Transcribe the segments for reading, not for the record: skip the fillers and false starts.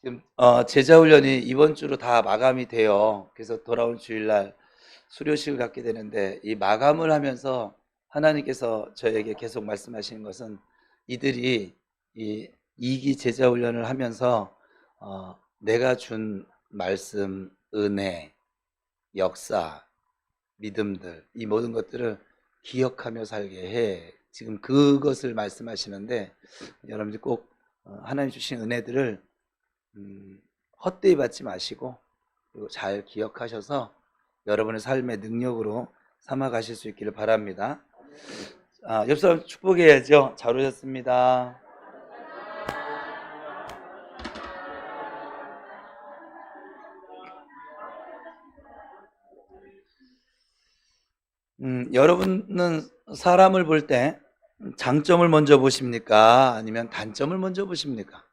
지금 제자훈련이 이번 주로 다 마감이 돼요. 그래서 돌아온 주일날 수료식을 갖게 되는데, 이 마감을 하면서 하나님께서 저에게 계속 말씀하시는 것은, 이들이 이 2기 제자훈련을 하면서 내가 준 말씀, 은혜, 역사, 믿음들, 이 모든 것들을 기억하며 살게 해. 지금 그것을 말씀하시는데, 여러분들 꼭 하나님 주신 은혜들을 헛되이 받지 마시고, 그리고 잘 기억하셔서 여러분의 삶의 능력으로 삼아 가실 수 있기를 바랍니다. 옆 사람 축복해야죠. 잘 오셨습니다. 여러분은 사람을 볼 때 장점을 먼저 보십니까? 아니면 단점을 먼저 보십니까?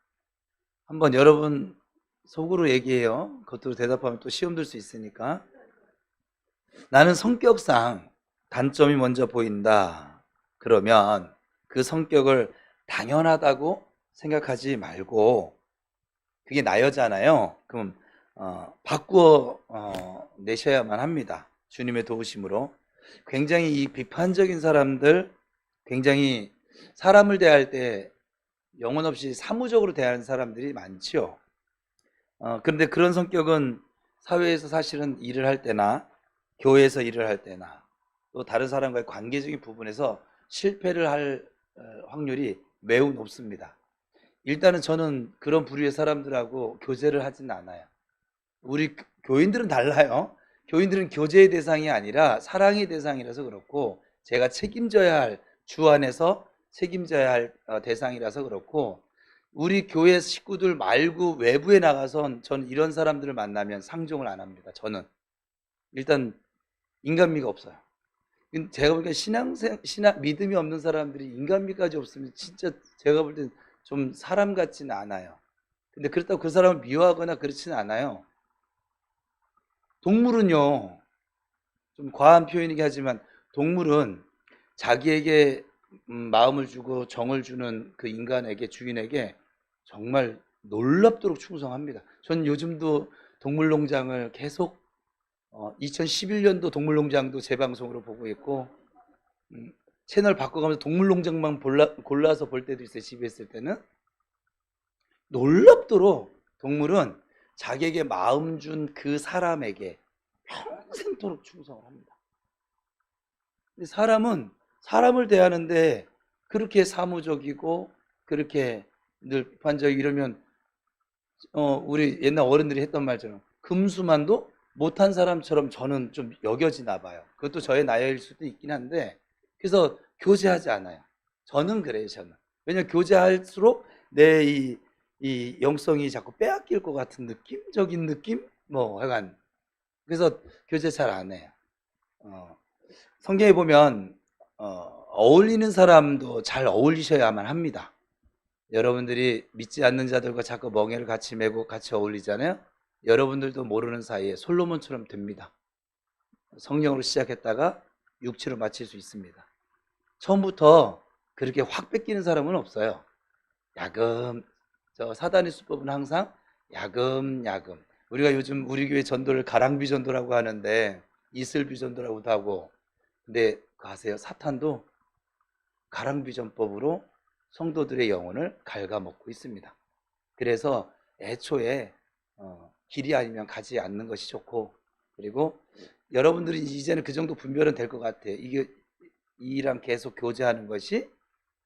한번 여러분 속으로 얘기해요. 그것도 대답하면 또 시험 들 수 있으니까. 나는 성격상 단점이 먼저 보인다. 그러면 그 성격을 당연하다고 생각하지 말고, 그게 나여잖아요. 그럼 바꾸어 내셔야만 합니다. 주님의 도우심으로. 굉장히 이 비판적인 사람들, 굉장히 사람을 대할 때 영혼 없이 사무적으로 대하는 사람들이 많죠. 그런데 그런 성격은 사회에서 사실은 일을 할 때나 교회에서 일을 할 때나 또 다른 사람과의 관계적인 부분에서 실패를 할 확률이 매우 높습니다. 일단은 저는 그런 부류의 사람들하고 교제를 하지는 않아요. 우리 교인들은 달라요. 교인들은 교제의 대상이 아니라 사랑의 대상이라서 그렇고, 제가 책임져야 할, 주 안에서 책임져야 할 대상이라서 그렇고, 우리 교회 식구들 말고 외부에 나가선 저는 이런 사람들을 만나면 상종을 안 합니다. 저는 일단 인간미가 없어요. 제가 보기엔 신앙 믿음이 없는 사람들이 인간미까지 없으면 진짜 제가 볼 땐 좀 사람 같지는 않아요. 근데 그렇다고 그 사람을 미워하거나 그렇지는 않아요. 동물은요, 좀 과한 표현이긴 하지만, 동물은 자기에게 마음을 주고 정을 주는 그 인간에게, 주인에게 정말 놀랍도록 충성합니다. 전 요즘도 동물농장을 계속 2011년도 동물농장도 재방송으로 보고 있고, 채널 바꿔가면서 동물농장만 골라서 볼 때도 있어요. 집에 있을 때는. 놀랍도록 동물은 자기에게 마음 준 그 사람에게 평생토록 충성을 합니다. 근데 사람은 사람을 대하는데 그렇게 사무적이고 그렇게 늘 비판적이고 이러면, 우리 옛날 어른들이 했던 말처럼 금수만도 못한 사람처럼 저는 좀 여겨지나 봐요. 그것도 저의 나이일 수도 있긴 한데, 그래서 교제하지 않아요. 저는 그래요. 저는. 왜냐면 교제할수록 내 이 영성이 자꾸 빼앗길 것 같은 느낌적인 느낌? 뭐 하여간, 그래서 교제 잘 안 해요. 성경에 보면 어울리는 사람도 잘 어울리셔야만 합니다. 여러분들이 믿지 않는 자들과 자꾸 멍에를 같이 메고 같이 어울리잖아요. 여러분들도 모르는 사이에 솔로몬처럼 됩니다. 성령으로 시작했다가 육체로 마칠 수 있습니다. 처음부터 그렇게 확 뺏기는 사람은 없어요. 야금, 저 사단의 수법은 항상 야금야금. 우리가 요즘 우리 교회 전도를 가랑비 전도라고 하는데, 이슬비 전도라고도 하고, 근데 그거 아세요? 사탄도 가랑비 전법으로 성도들의 영혼을 갉아먹고 있습니다. 그래서 애초에 길이 아니면 가지 않는 것이 좋고, 그리고 여러분들이 이제는 그 정도 분별은 될 것 같아요. 이게 이랑 계속 교제하는 것이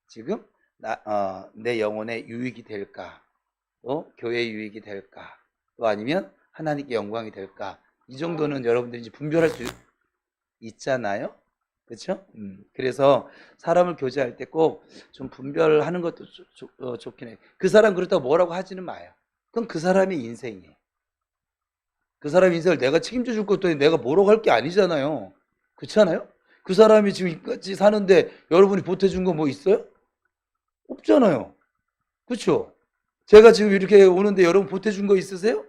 지금 내 영혼의 유익이 될까, 또 교회의 유익이 될까, 또 아니면 하나님께 영광이 될까, 이 정도는 여러분들이 이제 분별할 수 있잖아요. 그렇죠? 그래서 사람을 교제할 때 꼭 좀 분별하는 것도 좋긴 해요. 그 사람 그렇다고 뭐라고 하지는 마요. 그건 그 사람의 인생이에요. 그 사람의 인생을 내가 책임져 줄 것도 아니고 내가 뭐라고 할 게 아니잖아요. 그렇지 않아요? 그 사람이 지금 이까지 사는데 여러분이 보태준 거 뭐 있어요? 없잖아요. 그렇죠? 제가 지금 이렇게 오는데 여러분 보태준 거 있으세요?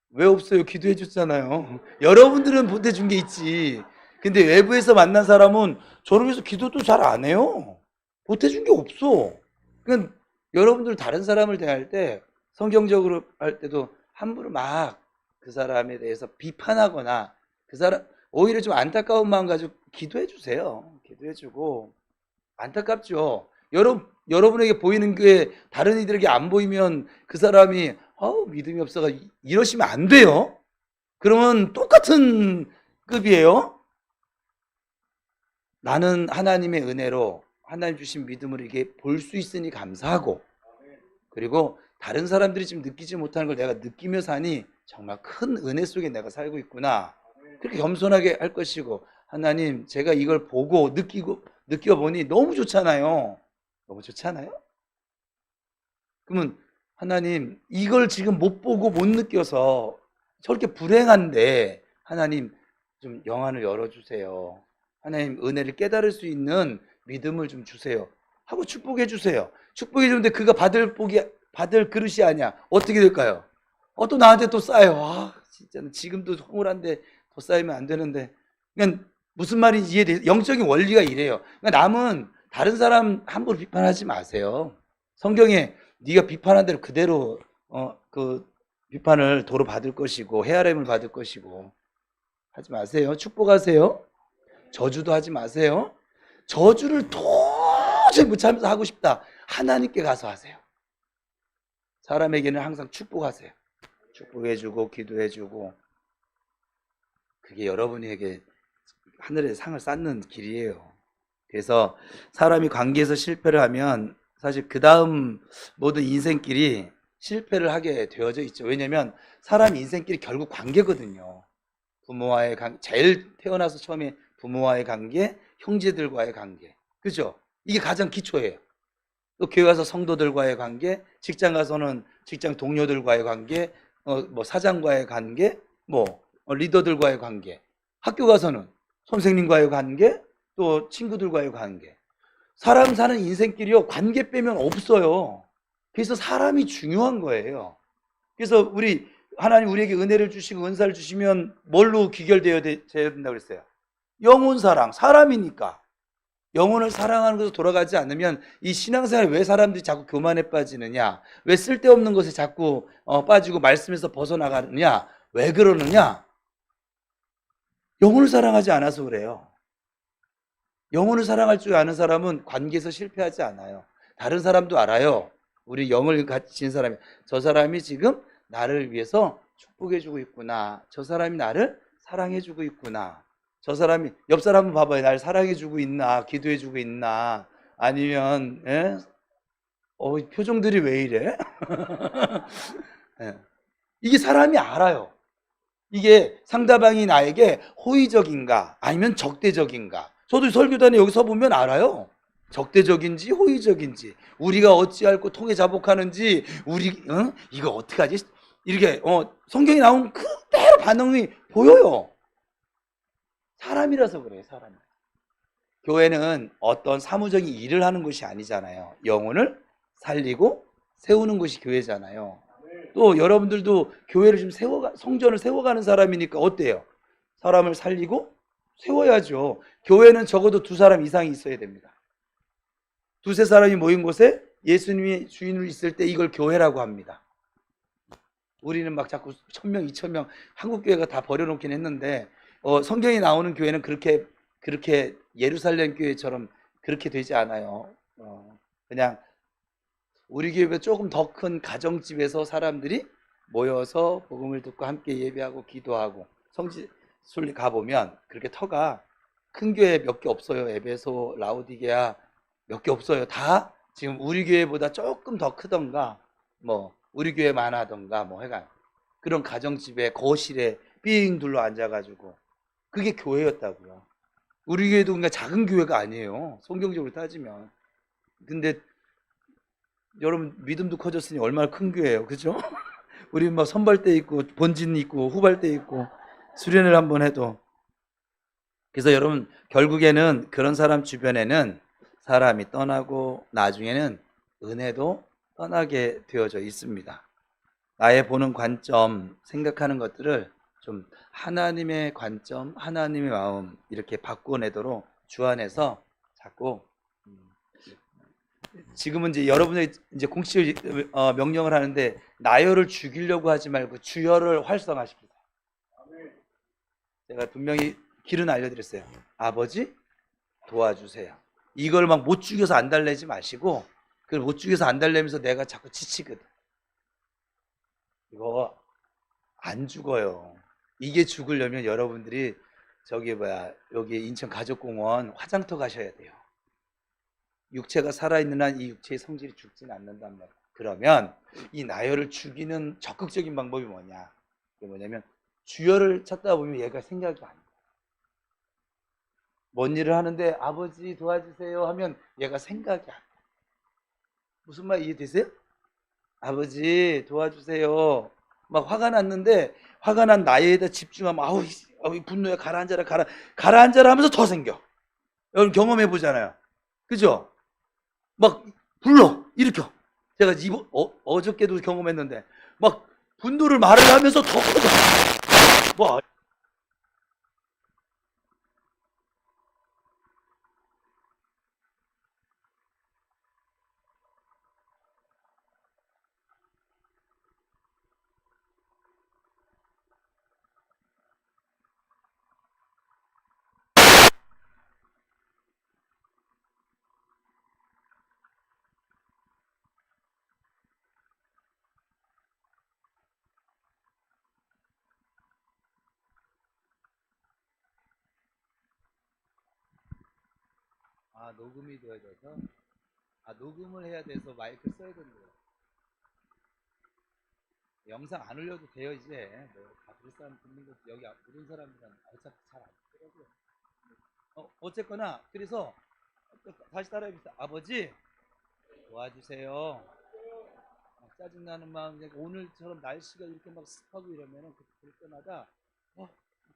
왜 없어요? 기도해 줬잖아요. 여러분들은 보태준 게 있지. 근데 외부에서 만난 사람은 저를 위해서 기도도 잘 안 해요. 보태준 게 없어. 그러니까 여러분들 다른 사람을 대할 때 성경적으로 할 때도 함부로 막 그 사람에 대해서 비판하거나 그 사람 오히려 좀 안타까운 마음 가지고 기도해 주세요. 기도해 주고 안타깝죠. 여러분에게 보이는 게 다른 이들에게 안 보이면 그 사람이 믿음이 없어가 이러시면 안 돼요. 그러면 똑같은 급이에요. 나는 하나님의 은혜로 하나님 주신 믿음으로 이게 볼 수 있으니 감사하고, 그리고 다른 사람들이 지금 느끼지 못하는 걸 내가 느끼며 사니 정말 큰 은혜 속에 내가 살고 있구나. 그렇게 겸손하게 할 것이고, 하나님 제가 이걸 보고 느껴보니 너무 좋잖아요. 너무 좋잖아요. 그러면 하나님 이걸 지금 못 보고 못 느껴서 저렇게 불행한데 하나님 좀 영안을 열어주세요. 하나님 은혜를 깨달을 수 있는 믿음을 좀 주세요 하고 축복해 주세요. 축복해 주는데 그가 받을 그릇이 아니야. 어떻게 될까요? 또 나한테 또 쌓여. 진짜 지금도 허물한데 더 쌓이면 안 되는데. 그러니까 무슨 말인지 이해돼요? 영적인 원리가 이래요. 그러니까 남은 다른 사람 함부로 비판하지 마세요. 성경에 네가 비판한 대로 그대로 그 비판을 도로 받을 것이고 헤아림을 받을 것이고 하지 마세요. 축복하세요. 저주도 하지 마세요. 저주를 도저히 못 참아서 하고 싶다. 하나님께 가서 하세요. 사람에게는 항상 축복하세요. 축복해주고 기도해주고, 그게 여러분에게 하늘의 상을 쌓는 길이에요. 그래서 사람이 관계에서 실패를 하면 사실 그 다음 모든 인생길이 실패를 하게 되어져 있죠. 왜냐하면 사람 인생길이 결국 관계거든요. 부모와의 관계, 제일 태어나서 처음에 부모와의 관계, 형제들과의 관계, 그죠? 이게 가장 기초예요. 또 교회 가서 성도들과의 관계, 직장 가서는 직장 동료들과의 관계, 뭐 사장과의 관계, 뭐 리더들과의 관계, 학교 가서는 선생님과의 관계, 또 친구들과의 관계. 사람 사는 인생길이요, 관계 빼면 없어요. 그래서 사람이 중요한 거예요. 그래서 하나님 우리에게 은혜를 주시고 은사를 주시면 뭘로 귀결되어야 된다고 그랬어요? 영혼 사랑, 사람이니까. 영혼을 사랑하는 것으로 돌아가지 않으면 이 신앙생활에 왜 사람들이 자꾸 교만에 빠지느냐, 왜 쓸데없는 것에 자꾸 빠지고 말씀에서 벗어나가느냐, 왜 그러느냐? 영혼을 사랑하지 않아서 그래요. 영혼을 사랑할 줄 아는 사람은 관계에서 실패하지 않아요. 다른 사람도 알아요. 우리 영을 가진 사람이, 저 사람이 지금 나를 위해서 축복해주고 있구나, 저 사람이 나를 사랑해주고 있구나, 저 사람이, 옆 사람 한번 봐봐요. 날 사랑해주고 있나, 기도해주고 있나, 아니면 표정들이 왜 이래? 예. 이게 사람이 알아요. 이게 상대방이 나에게 호의적인가 아니면 적대적인가. 저도 설교단에 여기 서보면 알아요. 적대적인지 호의적인지, 우리가 어찌할고 통해 자복하는지, 이거 어떡하지? 이렇게 성경에 나온 그대로 반응이 보여요. 사람이라서 그래요. 사람이. 교회는 어떤 사무적인 일을 하는 것이 아니잖아요. 영혼을 살리고 세우는 것이 교회잖아요. 또 여러분들도 교회를 좀 성전을 세워가는 사람이니까 어때요? 사람을 살리고 세워야죠. 교회는 적어도 2사람 이상이 있어야 됩니다. 2-3사람이 모인 곳에 예수님이 주인으로 있을 때 이걸 교회라고 합니다. 우리는 막 자꾸 1000명, 2000명, 한국 교회가 다 버려놓긴 했는데 성경에 나오는 교회는 그렇게 예루살렘 교회처럼 그렇게 되지 않아요. 그냥 우리 교회보다 조금 더 큰 가정집에서 사람들이 모여서 복음을 듣고 함께 예배하고 기도하고, 성지순례 가보면 그렇게 터가 큰 교회 몇 개 없어요. 에베소, 라우디게아 몇 개 없어요. 다 지금 우리 교회보다 조금 더 크던가, 뭐 우리 교회만 하던가, 뭐 해가 그런 가정집에 거실에 삥 둘러 앉아가지고 그게 교회였다고요. 우리 교회도 그러니까 작은 교회가 아니에요. 성경적으로 따지면. 근데 여러분 믿음도 커졌으니 얼마나 큰 교회예요, 그죠? 우리 막 선발대 있고 본진 있고 후발대 있고 수련을 한번 해도. 그래서 여러분 결국에는 그런 사람 주변에는 사람이 떠나고 나중에는 은혜도 떠나게 되어져 있습니다. 나의 보는 관점, 생각하는 것들을 좀 하나님의 관점, 하나님의 마음 이렇게 바꿔내도록 주 안에서 자꾸 지금은 이제 여러분의 이제 공식 명령을 하는데 나열을 죽이려고 하지 말고 주열을 활성화시키세요. 제가 분명히 길은 알려드렸어요. 아버지 도와주세요. 이걸 막 못 죽여서 안 달래지 마시고, 그걸 못 죽여서 안 달래면서 내가 자꾸 지치거든. 이거 안 죽어요. 이게 죽으려면 여러분들이 저기 여기 인천 가족공원 화장터 가셔야 돼요. 육체가 살아있는 한 이 육체의 성질이 죽진 않는단 말이에요. 그러면 이 나열을 죽이는 적극적인 방법이 뭐냐? 그게 뭐냐면 주열을 찾다 보면 얘가 생각이 안 나요. 뭔 일을 하는데 아버지 도와주세요 하면 얘가 생각이 안 나요. 무슨 말 이해되세요? 아버지 도와주세요. 막 화가 났는데 화가 난 나에다 집중하면 아우 분노야 가라앉아라 가라앉아라 하면서 더 생겨. 여러분 경험해 보잖아요. 그죠? 막 불러 일으켜. 제가 어저께도 경험했는데 막 분노를 말을 하면서 더 커져. 뭐 녹음이 되어야 돼서 녹음을 해야 돼서 마이크 써야 된대요. 영상 안 올려도 돼요 이제. 다 그럴 사람 듣는 거 여기 모르는 사람들은 어차피 잘 안 듣더라고요. 어쨌거나 그래서 다시 따라해봅시다. 아버지 도와주세요. 짜증나는 마음, 오늘처럼 날씨가 이렇게 막 습하고 이러면은 그럴 때마다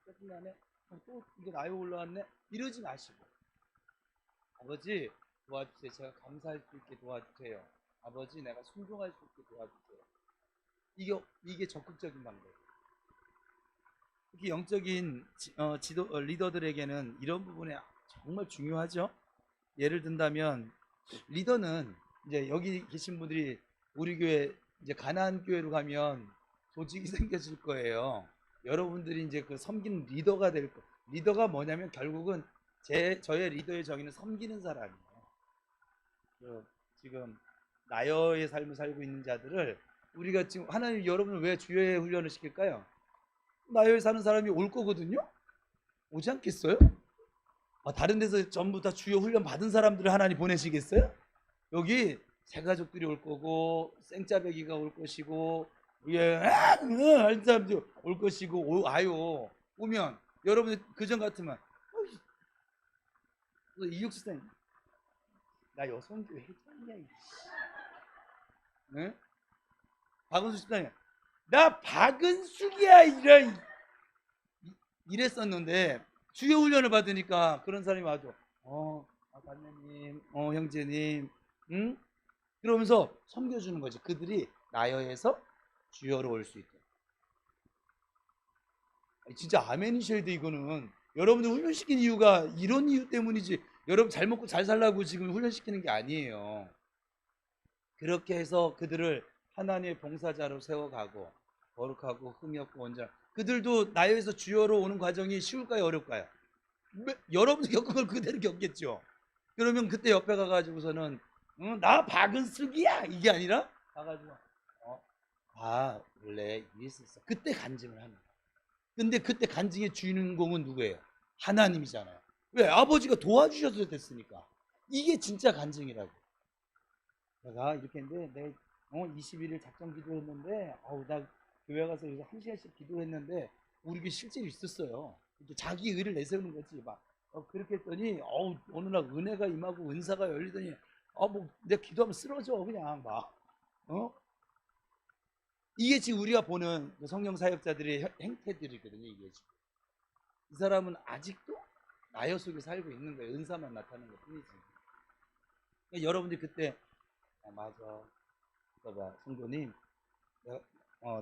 짜증나네. 또 이게 나이 올라왔네. 이러지 마시고 아버지 도와주세요. 제가 감사할 수 있게 도와주세요. 아버지 내가 순종할 수 있게 도와주세요. 이게 적극적인 방법. 특히 영적인 리더들에게는 이런 부분이 정말 중요하죠. 예를 든다면 리더는 이제 여기 계신 분들이 우리 교회 이제 가나안 교회로 가면 조직이 생겨질 거예요. 여러분들이 이제 그 섬기는 리더가 될 거. 리더가 뭐냐면 결국은 저의 리더의 정의는 섬기는 사람이에요. 지금 나여의 삶을 살고 있는 자들을 우리가 지금 하나님 여러분을 왜 주여의 훈련을 시킬까요? 나여에 사는 사람이 올 거거든요. 오지 않겠어요? 다른 데서 전부 다 주여 훈련 받은 사람들을 하나님 보내시겠어요? 여기 새 가족들이 올 거고 생짜배기가 올 것이고 하는 사람들이 올 것이고 오면 여러분 그전 같으면 이육수생 나 여성교회 회장이야. 네? 박은숙 집사님 나 박은숙이야 이랬었는데 주요 훈련을 받으니까 그런 사람이 와도 박사님 형제님 응? 그러면서 섬겨주는 거지. 그들이 나여에서 주여로 올 수 있게. 진짜 아멘이셔야 돼. 이거는 여러분들 훈련시킨 이유가 이런 이유 때문이지 여러분 잘 먹고 잘 살라고 지금 훈련시키는 게 아니에요. 그렇게 해서 그들을 하나님의 봉사자로 세워가고 거룩하고 흠이 없고 온전. 그들도 나여에서 주여로 오는 과정이 쉬울까요 어렵까요? 여러분도 겪은 걸 그대로 겪겠죠. 그러면 그때 옆에 가가지고서는 나 박은숙이야 이게 아니라 가가지고 원래 이랬었어. 그때 간증을 합니다. 근데 그때 간증의 주인공은 누구예요? 하나님이잖아요. 왜? 아버지가 도와주셔서 됐으니까. 이게 진짜 간증이라고. 내가 이렇게 했는데 내 21일 작정 기도했는데 나 교회 가서 여기서 1시간씩 기도했는데 우리 게 실제로 있었어요. 이제 자기 의를 내세우는 거지. 막 그렇게 했더니 어느 날 은혜가 임하고 은사가 열리더니 내가 기도하면 쓰러져 그냥 막 이게 지금 우리가 보는 성령 사역자들의 행태들이거든요. 이게 지금 이 사람은 아직도 나여 속에 살고 있는 거예요. 은사만 나타나는 것 뿐이지. 그러니까 여러분들이 그때 맞아 봐봐 성도님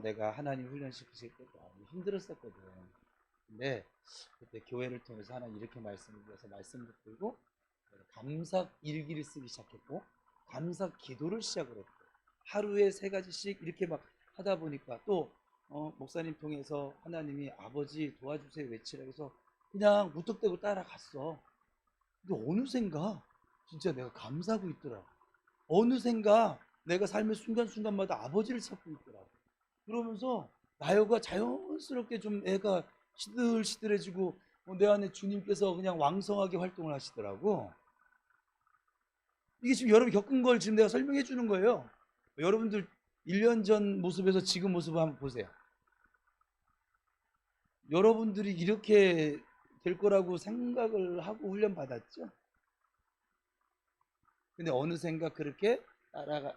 내가 하나님 훈련시키실 때 너무 힘들었었거든. 근데 그때 교회를 통해서 하나님 이렇게 말씀을 드려서 말씀을 듣고 감사 일기를 쓰기 시작했고 감사 기도를 시작을 했고 하루에 3가지씩 이렇게 막 하다 보니까 또 목사님 통해서 하나님이 아버지 도와주세요 외치라고 해서 그냥 무턱대고 따라갔어. 근데 어느샌가 진짜 내가 감사하고 있더라. 어느샌가 내가 삶의 순간순간마다 아버지를 찾고 있더라. 그러면서 나여가 자연스럽게 좀 애가 시들시들해지고 내 안에 주님께서 그냥 왕성하게 활동을 하시더라고. 이게 지금 여러분이 겪은 걸 지금 내가 설명해 주는 거예요. 여러분들 1년 전 모습에서 지금 모습을 한번 보세요. 여러분들이 이렇게 될 거라고 생각을 하고 훈련 받았죠? 근데 어느샌가 그렇게 따라가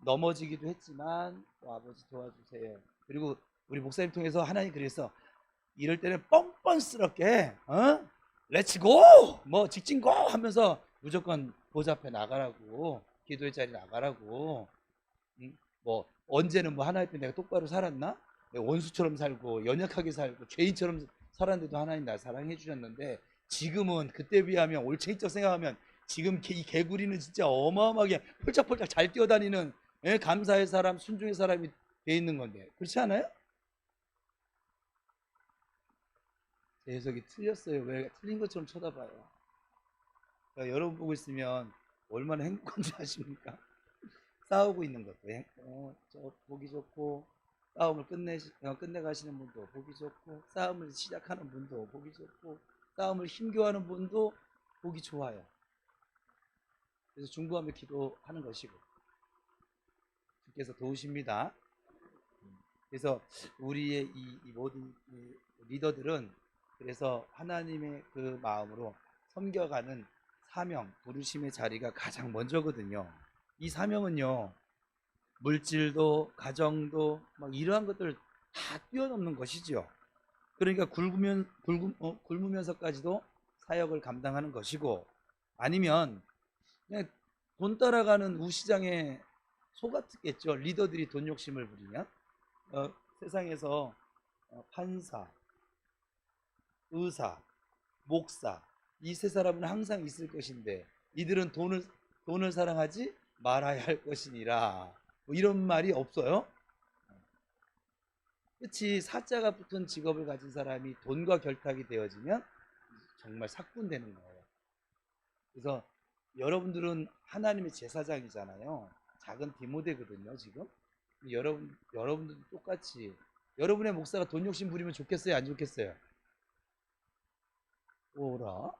넘어지기도 했지만 또 아버지 도와주세요. 그리고 우리 목사님 통해서 하나님 그래서 이럴 때는 뻔뻔스럽게 렛츠고 뭐 직진고 하면서 무조건 보좌 앞에 나가라고 기도의 자리 나가라고 뭐 언제는 뭐 하나님 앞에 내가 똑바로 살았나? 내가 원수처럼 살고 연약하게 살고 죄인처럼 살았는데도 하나님 날 사랑해 주셨는데 지금은 그때 비하면 올챙이적 생각하면 지금 이 개구리는 진짜 어마어마하게 폴짝폴짝 잘 뛰어다니는 감사의 사람 순종의 사람이 돼 있는 건데 그렇지 않아요? 제 해석이 틀렸어요. 왜 틀린 것처럼 쳐다봐요? 그러니까 여러분 보고 있으면 얼마나 행복한 줄 아십니까? 싸우고 있는 것도 저 보기 좋고 싸움을 끝내가시는 분도 보기 좋고 싸움을 시작하는 분도 보기 좋고 싸움을 힘겨워하는 분도 보기 좋아요. 그래서 중보하며 기도하는 것이고 주께서 도우십니다. 그래서 우리의 이 모든 리더들은 그래서 하나님의 그 마음으로 섬겨가는 사명, 부르심의 자리가 가장 먼저거든요. 이 사명은요, 물질도 가정도 막 이러한 것들을 다 뛰어넘는 것이죠. 그러니까 굶으면서까지도 사역을 감당하는 것이고 아니면 그냥 돈 따라가는 우시장의 소 같겠죠. 리더들이 돈 욕심을 부리면 세상에서 판사, 의사, 목사 이 세 사람은 항상 있을 것인데 이들은 돈을 사랑하지 말아야 할 것이니라 뭐 이런 말이 없어요? 그치. 사자가 붙은 직업을 가진 사람이 돈과 결탁이 되어지면 정말 삭군되는 거예요. 그래서 여러분들은 하나님의 제사장이잖아요. 작은 디모데거든요 지금. 여러분들도 똑같이 여러분의 목사가 돈 욕심 부리면 좋겠어요 안 좋겠어요? 오라?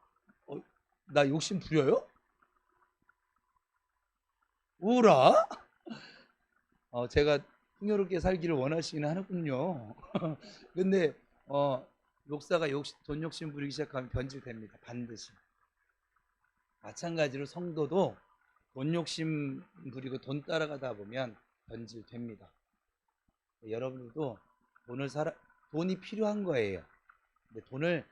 나 욕심 부려요? 오라? 제가 풍요롭게 살기를 원하시긴 하는군요. 근데 목사가 돈 욕심 부리기 시작하면 변질됩니다. 반드시. 마찬가지로 성도도 돈 욕심 부리고 돈 따라가다 보면 변질됩니다. 여러분들도 돈이 필요한 거예요. 근데 돈을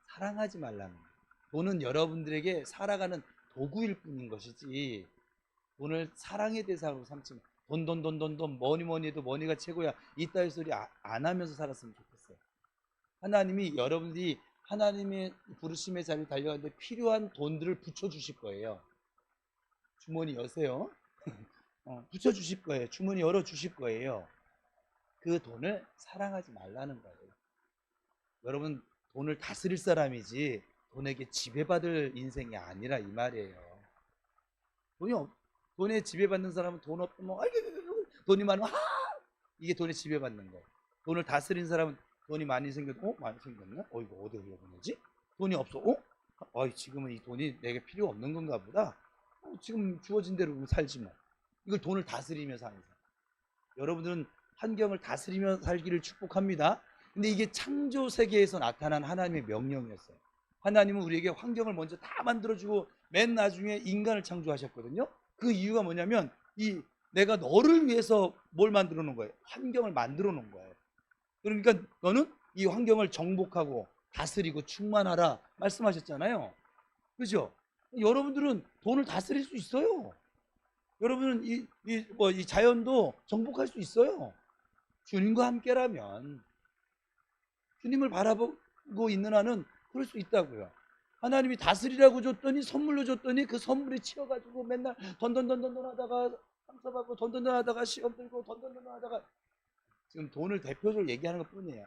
사랑하지 말라는 거예요. 돈은 여러분들에게 살아가는 도구일 뿐인 것이지 돈을 사랑의 대상으로 삼지 마. 돈 뭐니 해도 머니가 최고야 이따위 소리 안 하면서 살았으면 좋겠어요. 하나님이 여러분들이 하나님의 부르심의 자리에 달려가는데 필요한 돈들을 붙여주실 거예요. 주머니 여세요. 붙여주실 거예요. 주머니 열어주실 거예요. 그 돈을 사랑하지 말라는 거예요. 여러분 돈을 다스릴 사람이지 돈에게 지배받을 인생이 아니라 이 말이에요. 돈에 지배받는 사람은 돈 없으면 돈이 많으면 이게 돈에 지배받는 거예요. 돈을 다스린 사람은 돈이 많이 생겨도 많이 생겼나? 이거 어디 흘려보내지? 돈이 없어. 지금은 이 돈이 내게 필요 없는 건가 보다. 지금 주어진 대로 살지 뭐. 이걸 돈을 다스리며 사는 사람. 여러분들은 환경을 다스리며 살기를 축복합니다. 근데 이게 창조 세계에서 나타난 하나님의 명령이었어요. 하나님은 우리에게 환경을 먼저 다 만들어주고 맨 나중에 인간을 창조하셨거든요. 그 이유가 뭐냐면 내가 너를 위해서 뭘 만들어 놓은 거예요? 환경을 만들어 놓은 거예요. 그러니까 너는 이 환경을 정복하고 다스리고 충만하라 말씀하셨잖아요. 그죠? 여러분들은 돈을 다스릴 수 있어요. 여러분은 이 자연도 정복할 수 있어요. 주님과 함께라면 주님을 바라보고 있는 한은 그럴 수 있다고요. 하나님이 다스리라고 줬더니 선물로 줬더니 그 선물에 치여가지고 맨날 던던던던 하다가 상처받고 던던던 하다가 시험 들고 던던던 하다가 지금 돈을 대표적으로 얘기하는 것 뿐이에요.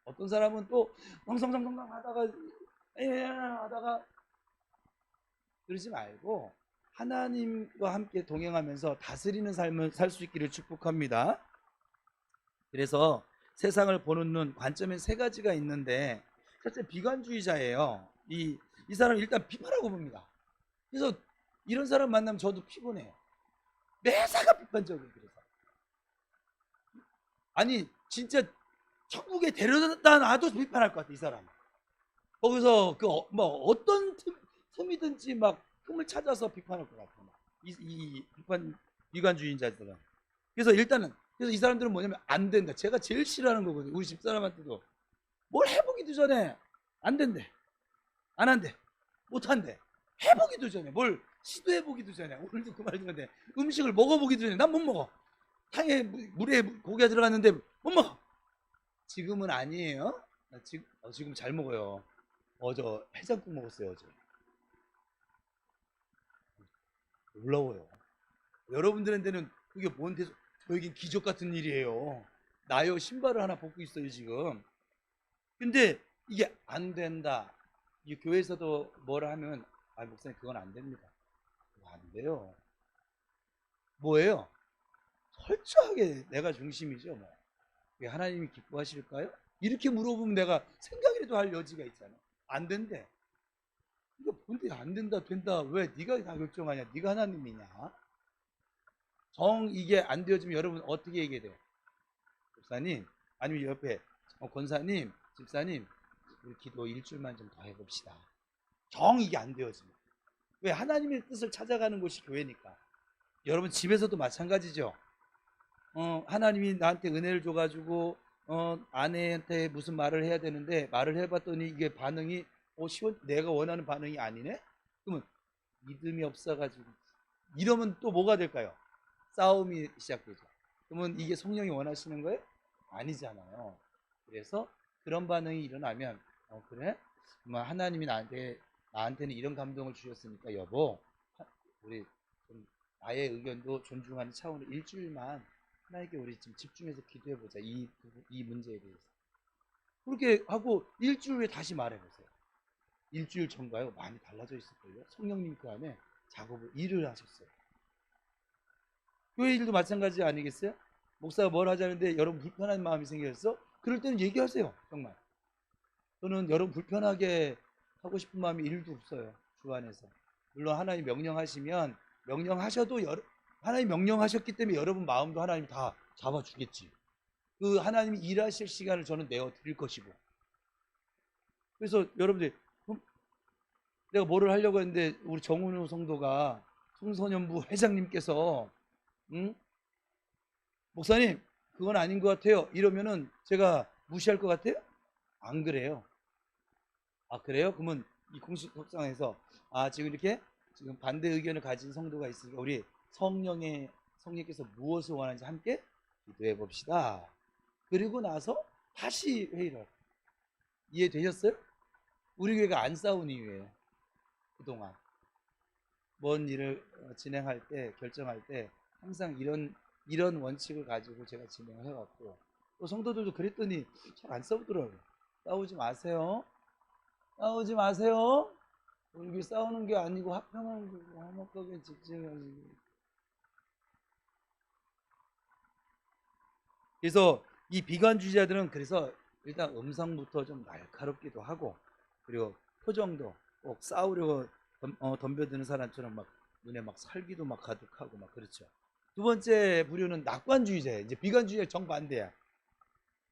어떤 사람은 또 엉성성성 하다가 하다가 그러지 말고 하나님과 함께 동행하면서 다스리는 삶을 살 수 있기를 축복합니다. 그래서 세상을 보는 눈 관점에 세 가지가 있는데 첫째 비관주의자예요. 이 사람 일단 비판하고 봅니다. 그래서 이런 사람 만나면 저도 피곤해요. 매사가 비판적이에요. 그래서 아니 진짜 천국에 데려다 놔도 비판할 것 같아 이 사람. 거기서 뭐 어떤 틈이든지 막 틈을 찾아서 비판할 것 같아. 이 비관주의자들은. 그래서 일단은 그래서 이 사람들은 뭐냐면 안 된다. 제가 제일 싫어하는 거거든요. 우리 집사람한테도 뭘 해보기도 전에 안 된대, 안 한대, 못 한대. 해보기도 전에 뭘 시도해보기도 전에 오늘도 그 말 듣는데 음식을 먹어보기도 전에 난 못 먹어. 탕에 물에 고기가 들어갔는데 못 먹어. 지금은 아니에요. 나 지금 잘 먹어요. 저 해장국 먹었어요 어제. 놀라워요. 여러분들한테는 그게 뭔데 저에겐 기적 같은 일이에요. 나요 신발을 하나 벗고 있어요 지금. 근데 이게 안 된다. 이 교회에서도 뭐라 하면 목사님 그건 안 됩니다. 그거 안 돼요. 뭐예요? 철저하게 내가 중심이죠. 뭐. 하나님이 기뻐하실까요? 이렇게 물어보면 내가 생각이라도 할 여지가 있잖아. 안 된대. 이거 뭔데 안 된다 된다 왜 네가 다 결정하냐? 네가 하나님이냐? 이게 안 되어지면 여러분 어떻게 얘기해야 돼요? 목사님 아니면 옆에 권사님 집사님 우리 기도 일주일만 좀 더 해봅시다. 이게 안 되어지면 왜 하나님의 뜻을 찾아가는 곳이 교회니까. 여러분 집에서도 마찬가지죠. 하나님이 나한테 은혜를 줘가지고 아내한테 무슨 말을 해야 되는데 말을 해봤더니 이게 반응이 내가 원하는 반응이 아니네? 그러면 믿음이 없어가지고 이러면 또 뭐가 될까요? 싸움이 시작되죠. 그러면 이게 성령이 원하시는 거예요? 아니잖아요. 그래서 그런 반응이 일어나면 그래? 하나님이 나한테는 이런 감동을 주셨으니까 여보 우리 좀 나의 의견도 존중하는 차원으로 일주일만 하나님께 우리 좀 집중해서 기도해보자. 이 문제에 대해서. 그렇게 하고 일주일 후에 다시 말해보세요. 일주일 전가요? 많이 달라져 있을걸요? 성령님 그 안에 일을 하셨어요. 교회 일도 마찬가지 아니겠어요? 목사가 뭘 하자는데 여러분 불편한 마음이 생겼어? 그럴 때는 얘기하세요. 정말. 저는 여러분 불편하게 하고 싶은 마음이 1도 없어요. 주 안에서. 물론 하나님 명령하시면 명령하셔도 하나님 명령하셨기 때문에 여러분 마음도 하나님 다 잡아주겠지. 그 하나님이 일하실 시간을 저는 내어 드릴 것이고. 그래서 여러분들 내가 뭐를 하려고 했는데 우리 정은우 성도가 청소년부 회장님께서 목사님 그건 아닌 것 같아요 이러면은 제가 무시할 것 같아요? 안 그래요. 그래요? 그러면 이 공식 협상에서 지금 이렇게 지금 반대 의견을 가진 성도가 있으니까 우리 성령께서 무엇을 원하는지 함께 기도해 봅시다. 그리고 나서 다시 회의를. 이해되셨어요? 우리 교회가 안 싸운 이유예요. 그동안 뭔 일을 진행할 때 결정할 때 항상 이런 원칙을 가지고 제가 진행을 해왔고 또 성도들도 그랬더니 잘 안 싸우더라고요. 싸우지 마세요. 싸우지 마세요. 우리 싸우는 게 아니고 화평하는 거고 화목하게 집중하시고. 그래서 이 비관주의자들은 그래서 일단 음성부터 좀 날카롭기도 하고 그리고 표정도 꼭 싸우려고 덤벼드는 사람처럼 막 눈에 막 살기도 막 가득하고 막 그렇죠. 두 번째 부류는 낙관주의자예요. 이제 비관주의자 정반대야.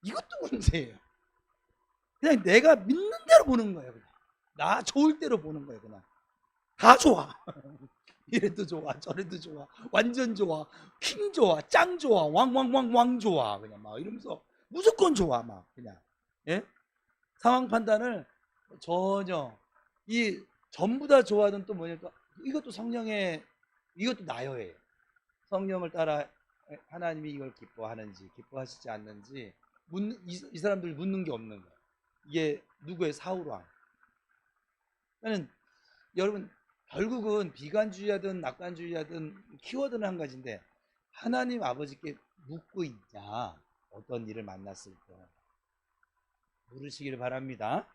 이것도 문제예요. 그냥 내가 믿는 대로 보는 거예요. 그냥. 나 좋을 대로 보는 거예요. 그냥 다 좋아. 이래도 좋아, 저래도 좋아, 완전 좋아, 킹 좋아, 짱 좋아, 왕 좋아, 그냥 막 이러면서 무조건 좋아, 막 그냥. 예? 상황 판단을 전혀 전부 다 좋아하는 또 뭐냐면 이것도 이것도 나요예요. 성령을 따라 하나님이 이걸 기뻐하는지 기뻐하시지 않는지 이 사람들 묻는 게 없는 거예요. 이게 누구의 사울왕 나는 여러분 결국은 비관주의하든 낙관주의하든 키워드는 한 가지인데 하나님 아버지께 묻고 있냐. 어떤 일을 만났을 때 물으시기를 바랍니다.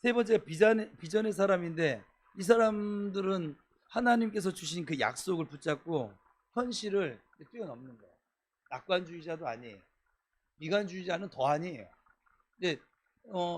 세 번째 비전의 사람인데 이 사람들은 하나님께서 주신 그 약속을 붙잡고 현실을 뛰어넘는 거예요. 낙관주의자도 아니에요. 비관주의자는 더 아니에요. 근데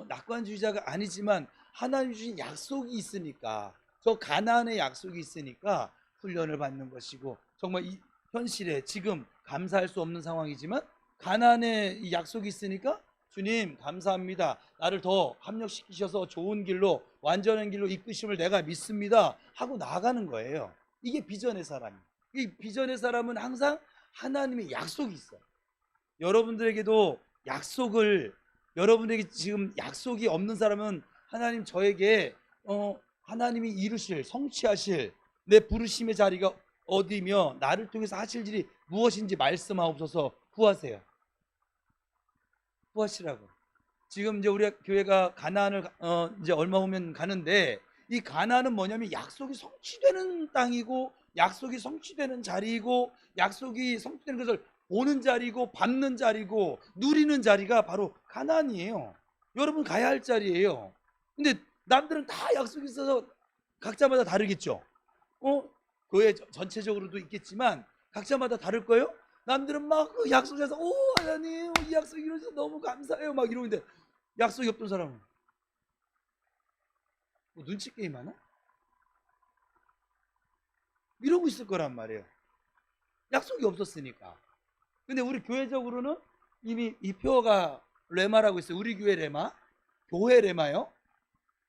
낙관주의자가 아니지만 하나님 주신 약속이 있으니까 저 가나안의 약속이 있으니까 훈련을 받는 것이고 정말 이 현실에 지금 감사할 수 없는 상황이지만 가나안의 이 약속이 있으니까 주님 감사합니다. 나를 더 합력시키셔서 좋은 길로 완전한 길로 이끄심을 내가 믿습니다 하고 나아가는 거예요. 이게 비전의 사람이에요. 이 비전의 사람은 항상 하나님의 약속이 있어요. 여러분들에게도 여러분에게 지금 약속이 없는 사람은 하나님 저에게 하나님이 이루실 성취하실 내 부르심의 자리가 어디며 나를 통해서 하실 일이 무엇인지 말씀하옵소서. 구하세요. 구하시라고. 지금 이제 우리 교회가 가나안을 이제 얼마 후면 가는데 이 가나안은 뭐냐면 약속이 성취되는 땅이고 약속이 성취되는 자리이고 약속이 성취되는 것을 보는 자리고 받는 자리고 누리는 자리가 바로 가나안이에요. 여러분 가야 할 자리예요. 근데 남들은 다 약속이 있어서 각자마다 다르겠죠. 교회 전체적으로도 있겠지만 각자마다 다를 거예요. 남들은 막 그 약속에서 오 하나님 이 약속 이루어져서 너무 감사해요 막 이러는데 약속이 없던 사람은 뭐 눈치 게임 하나? 이러고 있을 거란 말이에요. 약속이 없었으니까. 근데 우리 교회적으로는 이미 이 표어가 레마라고 있어요. 우리 교회 레마, 교회 레마요.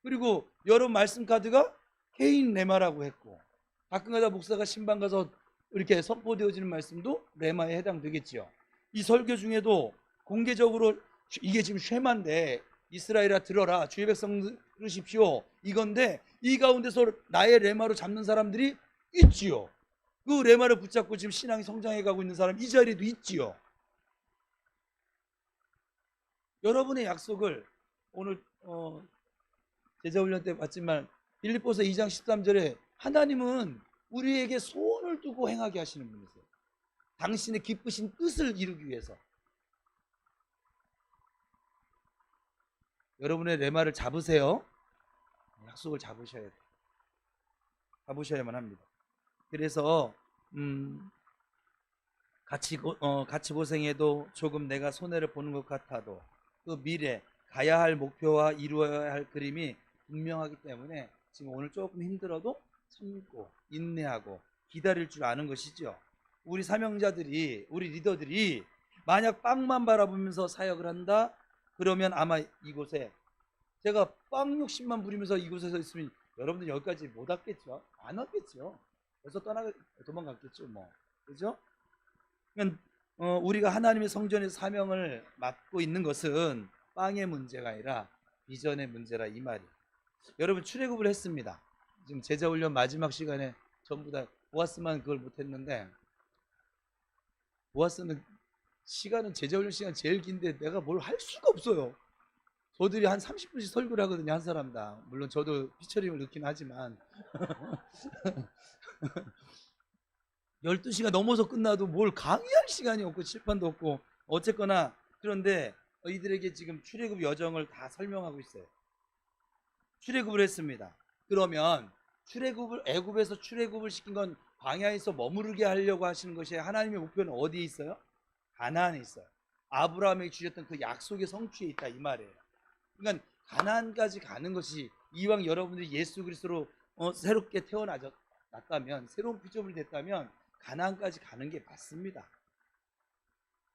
그리고 여러분 말씀 카드가 개인 레마라고 했고 가끔가다 목사가 신방 가서 이렇게 선포되어지는 말씀도 레마에 해당되겠지요. 이 설교 중에도 공개적으로 이게 지금 쉐마인데 이스라엘아 들어라 주의 백성 들으십시오 이건데 이 가운데서 나의 레마로 잡는 사람들이 있지요. 그 레마를 붙잡고 지금 신앙이 성장해 가고 있는 사람 이 자리에도 있지요. 여러분의 약속을 오늘 제자훈련 때 봤지만 빌립보서 2장 13절에 하나님은 우리에게 소원을 두고 행하게 하시는 분이세요. 당신의 기쁘신 뜻을 이루기 위해서. 여러분의 레마를 잡으세요. 약속을 잡으셔야 돼요. 잡으셔야만 합니다. 그래서 같이 고생해도 조금 내가 손해를 보는 것 같아도 그 미래 가야 할 목표와 이루어야 할 그림이 분명하기 때문에 지금 오늘 조금 힘들어도 참고 인내하고 기다릴 줄 아는 것이죠. 우리 사명자들이 우리 리더들이 만약 빵만 바라보면서 사역을 한다 그러면 아마 이곳에 제가 빵 욕심만 부리면서 이곳에서 있으면 여러분들 여기까지 못 왔겠죠. 안 왔겠죠. 벌써 도망갔겠죠 뭐. 그죠? 그러니까 우리가 하나님의 성전에서 사명을 맡고 있는 것은 빵의 문제가 아니라 비전의 문제라 이 말이에요. 여러분 출애굽을 했습니다. 지금 제자훈련 마지막 시간에 전부 다 보아스만 그걸 못했는데 보아스는 시간은 제자훈련 시간 제일 긴데 내가 뭘 할 수가 없어요. 저들이 한 30분씩 설교를 하거든요. 한 사람당. 물론 저도 피처링을 넣긴 하지만 12시가 넘어서 끝나도 뭘 강의할 시간이 없고 칠판도 없고 어쨌거나 그런데 이들에게 지금 출애굽 여정을 다 설명하고 있어요. 출애굽을 했습니다. 그러면 애굽에서 출애굽을 시킨 건 광야에서 머무르게 하려고 하시는 것이 하나님의 목표는 어디에 있어요? 가나안에 있어요. 아브라함에게 주셨던 그 약속의 성취에 있다 이 말이에요. 그러니까 가나안까지 가는 것이 이왕 여러분들이 예수 그리스도로 새롭게 태어났다면 새로운 피조물이 됐다면 가나안까지 가는 게 맞습니다.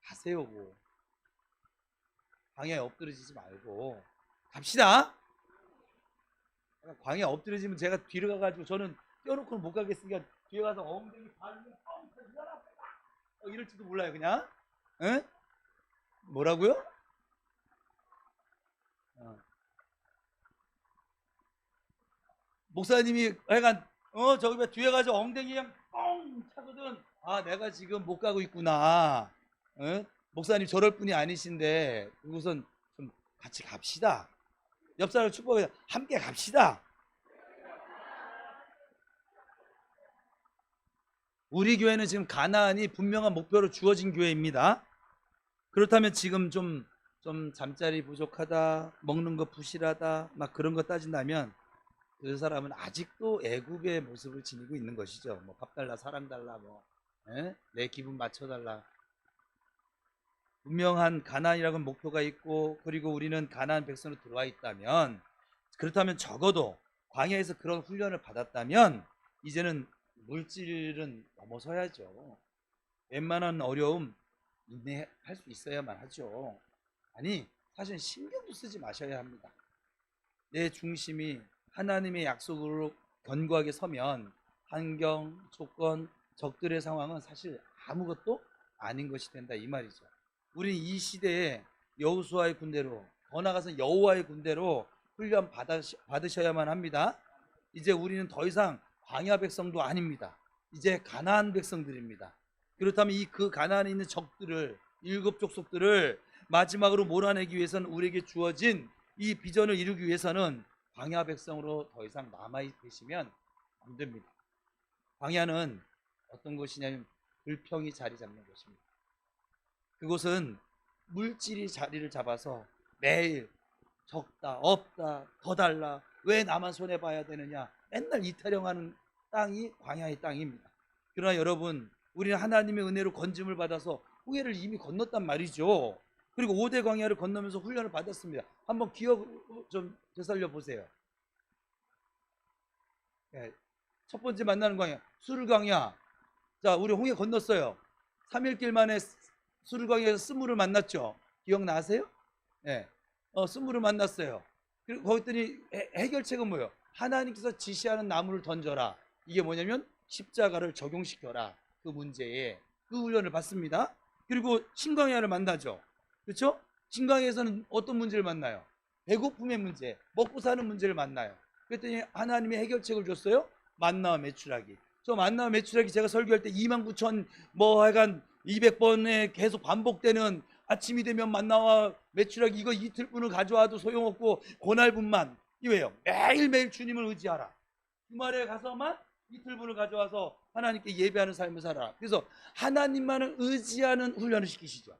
가세요. 뭐. 광야에 엎드러지지 말고 갑시다. 광야에 엎드러지면 제가 뒤로 가가지고 저는 떼어놓고는 못 가겠으니까 뒤에 가서 엉덩이 발로 이럴지도 몰라요. 그냥 뭐라고요? 목사님이 약간 저기 뒤에 가서 엉덩이 그냥 뻥 차거든. 아 내가 지금 못 가고 있구나. 목사님 저럴 분이 아니신데 그것은 좀 같이 갑시다. 옆 사람 축복해 함께 갑시다. 우리 교회는 지금 가나안이 분명한 목표로 주어진 교회입니다. 그렇다면 지금 좀 잠자리 부족하다, 먹는 거 부실하다, 막 그런 거 따진다면 그 사람은 아직도 애국의 모습을 지니고 있는 것이죠. 뭐 밥 달라, 사랑 달라, 뭐 내 기분 맞춰달라. 분명한 가나안이라는 목표가 있고, 그리고 우리는 가나안 백성으로 들어와 있다면, 그렇다면 적어도 광야에서 그런 훈련을 받았다면 이제는 물질은 넘어서야죠. 웬만한 어려움 인내할 수 있어야만 하죠. 아니, 사실 신경도 쓰지 마셔야 합니다. 내 중심이 하나님의 약속으로 견고하게 서면 환경, 조건, 적들의 상황은 사실 아무것도 아닌 것이 된다, 이 말이죠. 우리는 이 시대에 여호수아의 군대로, 더 나아가서 여호와의 군대로 훈련 받으셔야만 합니다. 이제 우리는 더 이상 광야 백성도 아닙니다. 이제 가나안 백성들입니다. 그렇다면 그 가나안에 있는 적들을, 일곱 족속들을 마지막으로 몰아내기 위해서는, 우리에게 주어진 이 비전을 이루기 위해서는 광야 백성으로 더 이상 남아 계시면 안 됩니다. 광야는 어떤 것이냐면 불평이 자리 잡는 것입니다. 그곳은 물질이 자리를 잡아서 매일 적다, 없다, 더 달라, 왜 나만 손해봐야 되느냐, 맨날 이타령하는 땅이 광야의 땅입니다. 그러나 여러분, 우리는 하나님의 은혜로 건짐을 받아서 후회를 이미 건넜단 말이죠. 그리고 5대 광야를 건너면서 훈련을 받았습니다. 한번 기억 좀 되살려 보세요. 첫 번째 만나는 광야, 수르광야. 자, 우리 홍해 건넜어요. 3일길 만에 수르광야에서 스물을 만났죠. 기억나세요? 네. 스물을 만났어요. 그리고 거기더니 해결책은 뭐예요? 하나님께서 지시하는 나무를 던져라. 이게 뭐냐면 십자가를 적용시켜라. 그 문제에 그 훈련을 받습니다. 그리고 신광야를 만나죠. 그렇죠? 신광야에서는 어떤 문제를 만나요? 배고픔의 문제, 먹고 사는 문제를 만나요. 그랬더니 하나님의 해결책을 줬어요. 만나와 메추라기. 저 만나와 메추라기 제가 설교할 때 29,000 뭐 하여간 200번에 계속 반복되는, 아침이 되면 만나와 메추라기 이거 이틀분을 가져와도 소용없고 고날분만. 이 왜요? 매일매일 주님을 의지하라. 주말에 가서만 이틀분을 가져와서 하나님께 예배하는 삶을 살아라. 그래서 하나님만을 의지하는 훈련을 시키시죠.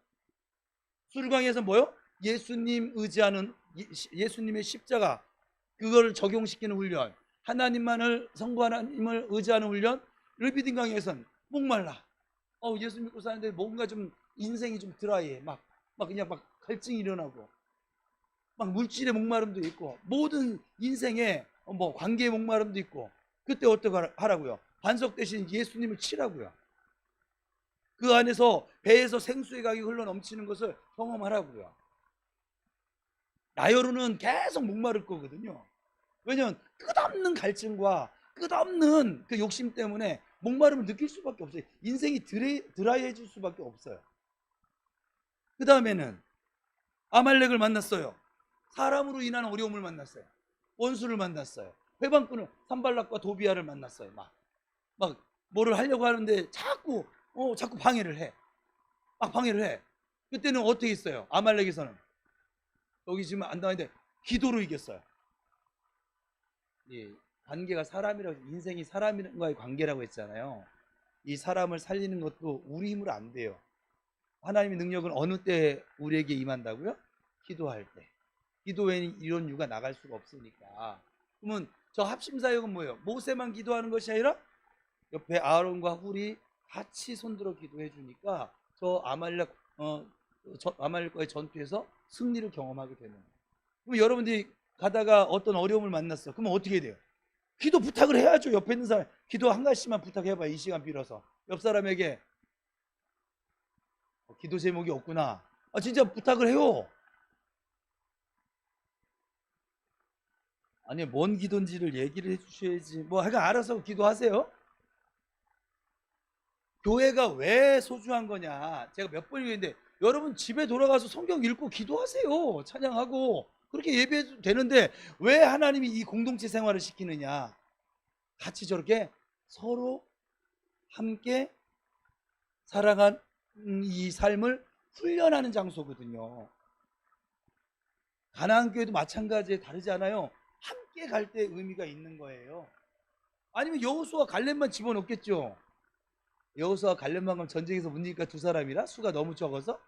수르광에서 뭐요? 예수님 의지하는, 예수님의 십자가, 그거를 적용시키는 훈련. 하나님만을, 성부 하나님을 의지하는 훈련. 르비딘강에서는 목말라. 예수 믿고 사는데 뭔가 좀 인생이 좀 드라이해. 막 그냥 막 갈증이 일어나고, 막 물질의 목마름도 있고, 모든 인생에 뭐 관계의 목마름도 있고. 그때 어떻게 하라고요? 반석 대신 예수님을 치라고요. 그 안에서 배에서 생수의 강이 흘러 넘치는 것을 경험하라고요. 나열로는 계속 목마를 거거든요. 왜냐하면 끝없는 갈증과 끝없는 그 욕심 때문에 목마름을 느낄 수밖에 없어요. 인생이 드라이해질 수밖에 없어요. 그 다음에는 아말렉을 만났어요. 사람으로 인한 어려움을 만났어요. 원수를 만났어요. 회방꾼을, 산발락과 도비아를 만났어요. 막 뭐를 하려고 하는데 자꾸 방해를 해. 방해를 해. 그때는 어떻게 했어요? 아말렉에서는 여기 지금 안 나왔는데 기도로 이겼어요. 이 관계가 사람이라고, 인생이 사람과의 관계라고 했잖아요. 이 사람을 살리는 것도 우리 힘으로 안 돼요. 하나님의 능력은 어느 때 우리에게 임한다고요? 기도할 때. 기도 외에는 이런 유가 나갈 수가 없으니까. 그러면 저 합심사역은 뭐예요? 모세만 기도하는 것이 아니라 옆에 아론과 훌이 같이 손들어 기도해 주니까 저 아말렉과의 전투에서 승리를 경험하게 되는 거예요. 그럼 여러분들이 가다가 어떤 어려움을 만났어. 그러면 어떻게 돼요? 기도 부탁을 해야죠. 옆에 있는 사람 기도 한 가지만 부탁해봐. 이 시간 빌어서 옆 사람에게 기도 제목이 없구나. 진짜 부탁을 해요. 아니, 뭔 기도인지를 얘기를 해주셔야지. 뭐 하여간 알아서 기도하세요. 교회가 왜 소중한 거냐, 제가 몇 번 얘기했는데, 여러분 집에 돌아가서 성경 읽고 기도하세요. 찬양하고 그렇게 예배해도 되는데 왜 하나님이 이 공동체 생활을 시키느냐. 같이 저렇게 서로 함께 살아간 이 삶을 훈련하는 장소거든요. 가나안 교회도 마찬가지에 다르지 않아요. 함께 갈 때 의미가 있는 거예요. 아니면 여호수아 갈렙만 집어넣겠죠. 여호수아 갈렙만큼 전쟁에서 못 이기니까 두 사람이라? 수가 너무 적어서?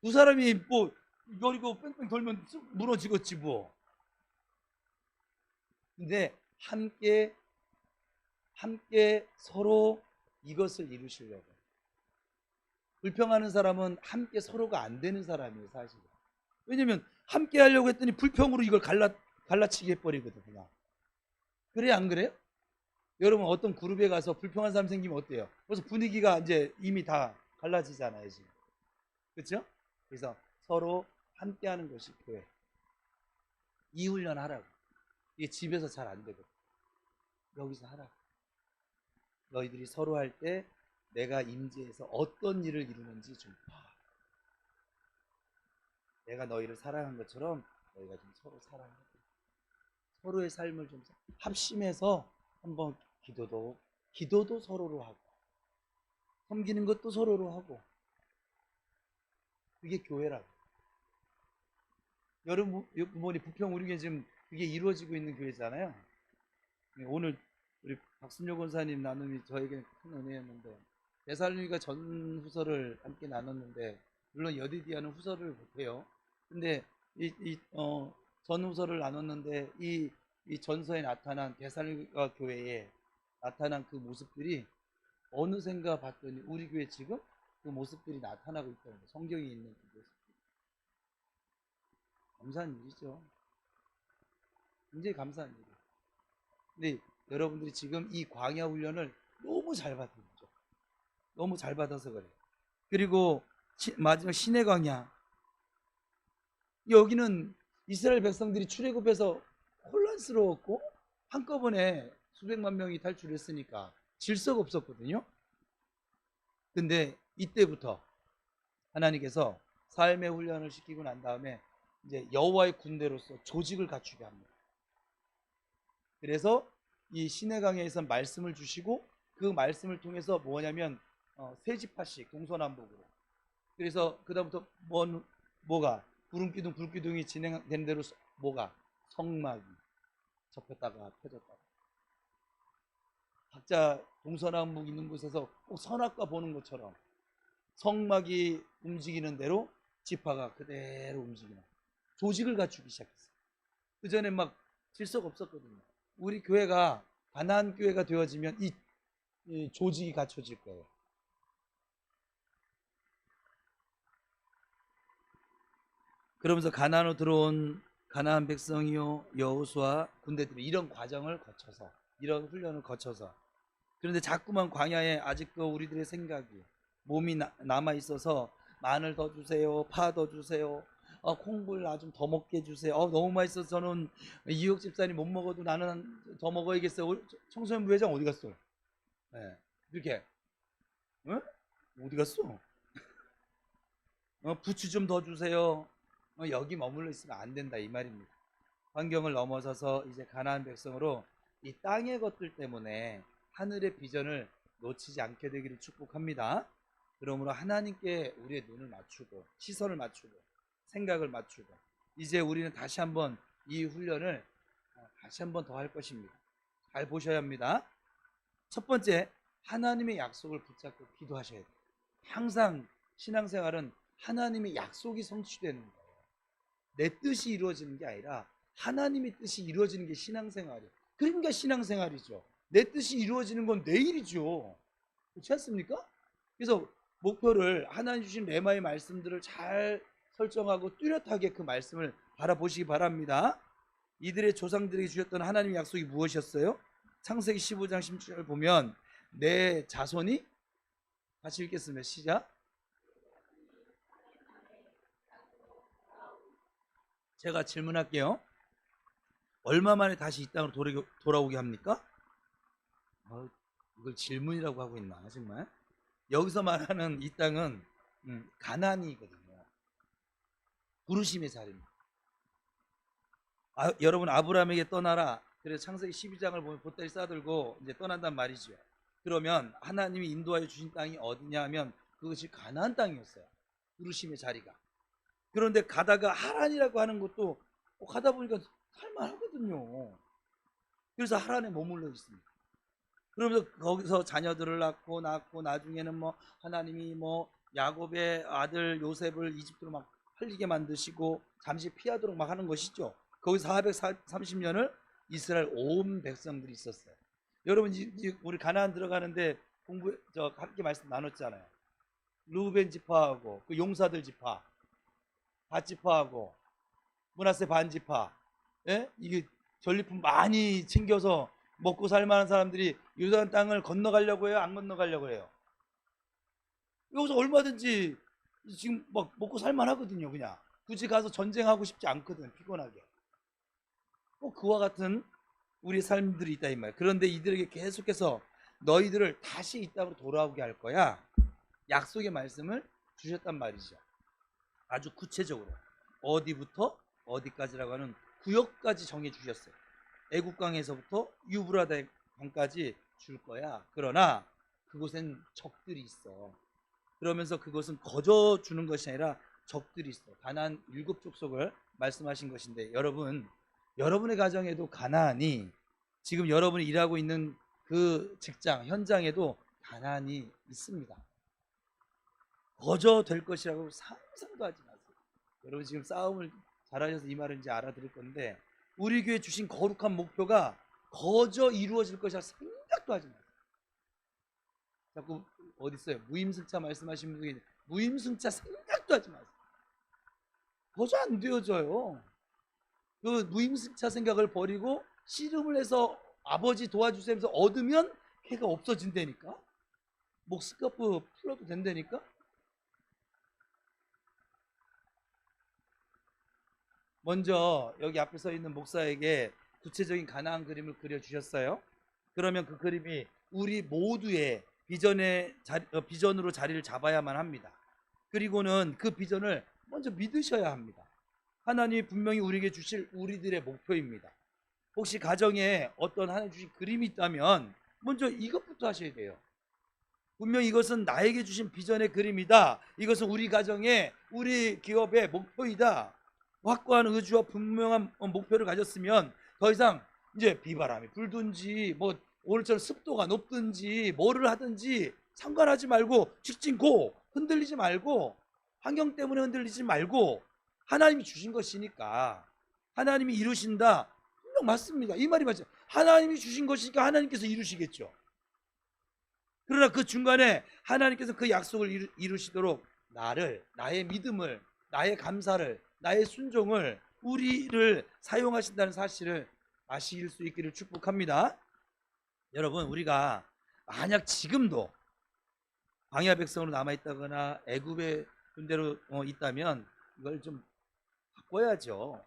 두 사람이 뭐 이거 뺑뺑 돌면 무너지겠지 뭐. 근데 함께 서로 이것을 이루시려고. 불평하는 사람은 함께 서로가 안 되는 사람이에요, 사실. 왜냐면 함께 하려고 했더니 불평으로 이걸 갈라치기 해버리거든 그냥. 그래 안 그래요? 여러분 어떤 그룹에 가서 불평한 사람 생기면 어때요? 그래서 분위기가 이제 이미 다 갈라지잖아요 지금. 그렇죠? 그래서 서로 함께 하는 것이 교회. 이 훈련 하라고. 이게 집에서 잘 안 되거든. 여기서 하라고. 너희들이 서로 할 때 내가 임재해서 어떤 일을 이루는지 좀 봐. 내가 너희를 사랑한 것처럼 너희가 좀 서로 사랑하고 서로의 삶을 좀 합심해서 한번 기도도 서로로 하고 섬기는 것도 서로로 하고. 그게 교회라고. 여러분 부모님 부평 우리 교회 지금 그게 이루어지고 있는 교회잖아요. 오늘 우리 박순효 권사님 나눔이 저에게 큰 은혜였는데, 데살로니가 전후서를 함께 나눴는데 물론 여디디아는 후서를 못해요. 근데 전후서를 나눴는데 이 전서에 나타난 데살로니가 교회에 나타난 그 모습들이 어느샌가 봤더니 우리 교회 지금 그 모습들이 나타나고 있다는 거예요. 성경에 있는 그 모습들이. 감사한 일이죠. 굉장히 감사한 일이에요. 근데 여러분들이 지금 이 광야 훈련을 너무 잘 받은 거죠. 너무 잘 받아서 그래요. 그리고 마지막 신의 광야. 여기는 이스라엘 백성들이 출애굽해서 혼란스러웠고 한꺼번에 수백만 명이 탈출했으니까 질서가 없었거든요. 근데 이때부터 하나님께서 삶의 훈련을 시키고 난 다음에 이제 여호와의 군대로서 조직을 갖추게 합니다. 그래서 이 신의 강야에서 말씀을 주시고 그 말씀을 통해서 뭐냐면 세 지파씩 동서남북으로. 그래서 그다음부터 뭐가 구름기둥 불기둥이 진행된 대로 뭐가 성막이 접혔다가 펴졌다가. 각자 동서남북 있는 곳에서 꼭 선악과 보는 것처럼 성막이 움직이는 대로 지파가 그대로 움직이는 조직을 갖추기 시작했어요. 그 전에 막 질서가 없었거든요. 우리 교회가 가나안 교회가 되어지면 이 조직이 갖춰질 거예요. 그러면서 가나안으로 들어온 가나안 백성이요 여호수아 군대들이 이런 과정을 거쳐서 이런 훈련을 거쳐서. 그런데 자꾸만 광야에 아직도 우리들의 생각이 몸이 남아 있어서 마늘 더 주세요, 파 더 주세요, 콩불 나 좀 더 먹게 해주세요. 너무 맛있어서 저는 이육 집사님 못 먹어도 나는 더 먹어야겠어요. 청소년 부회장 어디 갔어? 네, 이렇게 응? 어디 갔어? 부추 좀 더 주세요. 여기 머물러 있으면 안 된다 이 말입니다. 환경을 넘어서서 이제 가나안 백성으로 이 땅의 것들 때문에 하늘의 비전을 놓치지 않게 되기를 축복합니다. 그러므로 하나님께 우리의 눈을 맞추고 시선을 맞추고 생각을 맞추고 이제 우리는 다시 한번 이 훈련을 다시 한번 더 할 것입니다. 잘 보셔야 합니다. 첫 번째, 하나님의 약속을 붙잡고 기도하셔야 돼요. 항상 신앙생활은 하나님의 약속이 성취되는 거예요. 내 뜻이 이루어지는 게 아니라 하나님의 뜻이 이루어지는 게 신앙생활이에요. 그러니까 신앙생활이죠. 내 뜻이 이루어지는 건 내일이죠. 그렇지 않습니까? 그래서 목표를 하나님 주신 레마의 말씀들을 잘 설정하고 뚜렷하게 그 말씀을 바라보시기 바랍니다. 이들의 조상들에게 주셨던 하나님의 약속이 무엇이었어요? 창세기 15장 16절 보면 내 자손이 같이 읽겠습니다. 시작. 제가 질문할게요. 얼마 만에 다시 이 땅으로 돌아오게 합니까? 이걸 질문이라고 하고 있나 정말? 여기서 말하는 이 땅은 가나안이거든요. 부르심의 자리입니다. 여러분 아브라함에게 떠나라. 그래서 창세기 12장을 보면 보따리 싸들고 이제 떠난단 말이죠. 그러면 하나님이 인도하여 주신 땅이 어디냐 하면 그것이 가나안 땅이었어요. 부르심의 자리가. 그런데 가다가 하란이라고 하는 것도 가다 보니까 살만하거든요. 그래서 하란에 머물러 있습니다. 그러면서 거기서 자녀들을 낳고 나중에는 뭐 하나님이 뭐 야곱의 아들 요셉을 이집트로 막 팔리게 만드시고 잠시 피하도록 막 하는 것이죠. 거기 430년을 이스라엘 온 백성들이 있었어요. 여러분 우리 가나안 들어가는데 공부 저 함께 말씀 나눴잖아요. 루벤 지파하고 그 용사들 지파, 갓 지파하고 므낫세 반 지파, 예? 이게 전리품 많이 챙겨서 먹고 살 만한 사람들이 요단 땅을 건너가려고 해요? 안 건너가려고 해요? 여기서 얼마든지 지금 막 먹고 살만 하거든요. 그냥 굳이 가서 전쟁하고 싶지 않거든. 피곤하게. 꼭 그와 같은 우리 삶들이 있다 이 말. 그런데 이들에게 계속해서 너희들을 다시 이 땅으로 돌아오게 할 거야. 약속의 말씀을 주셨단 말이죠. 아주 구체적으로 어디부터 어디까지라고 하는 구역까지 정해 주셨어요. 애국강에서부터 유브라데 강까지 줄 거야. 그러나 그곳엔 적들이 있어. 그러면서 그것은 거저 주는 것이 아니라 적들이 있어. 가나안 7족속을 말씀하신 것인데 여러분의 가정에도 가나안이 지금 여러분이 일하고 있는 그 직장 현장에도 가나안이 있습니다. 거저 될 것이라고 상상도 하지 마세요. 여러분 지금 싸움을 잘하셔서 이 말을 이제 알아들을 건데 우리 교회 주신 거룩한 목표가 거저 이루어질 것이라 생각도 하지 마세요. 자꾸 어디 있어요? 무임승차 말씀하시는 분이 무임승차 생각도 하지 마세요. 거저 안 되어져요. 그 무임승차 생각을 버리고 씨름을 해서 아버지 도와주세요 하면서 얻으면 걔가 없어진다니까. 목스카프 풀어도 된다니까. 먼저 여기 앞에 서 있는 목사에게 구체적인 가나안 그림을 그려주셨어요. 그러면 그 그림이 우리 모두의 비전으로 자리를 잡아야만 합니다. 그리고는 그 비전을 먼저 믿으셔야 합니다. 하나님이 분명히 우리에게 주실 우리들의 목표입니다. 혹시 가정에 어떤 하나님 주신 그림이 있다면 먼저 이것부터 하셔야 돼요. 분명 이것은 나에게 주신 비전의 그림이다. 이것은 우리 가정의 우리 기업의 목표이다. 확고한 의지와 분명한 목표를 가졌으면 더 이상 이제 비바람이 불든지 뭐 오늘처럼 습도가 높든지 뭐를 하든지 상관하지 말고 직진 고 흔들리지 말고 환경 때문에 흔들리지 말고 하나님이 주신 것이니까 하나님이 이루신다. 분명 맞습니다. 이 말이 맞죠. 하나님이 주신 것이니까 하나님께서 이루시겠죠. 그러나 그 중간에 하나님께서 그 약속을 이루시도록 나의 믿음을, 나의 감사를, 나의 순종을, 우리를 사용하신다는 사실을 아실 수 있기를 축복합니다. 여러분, 우리가 만약 지금도 광야 백성으로 남아있다거나 애굽의 군대로 있다면 이걸 좀 바꿔야죠.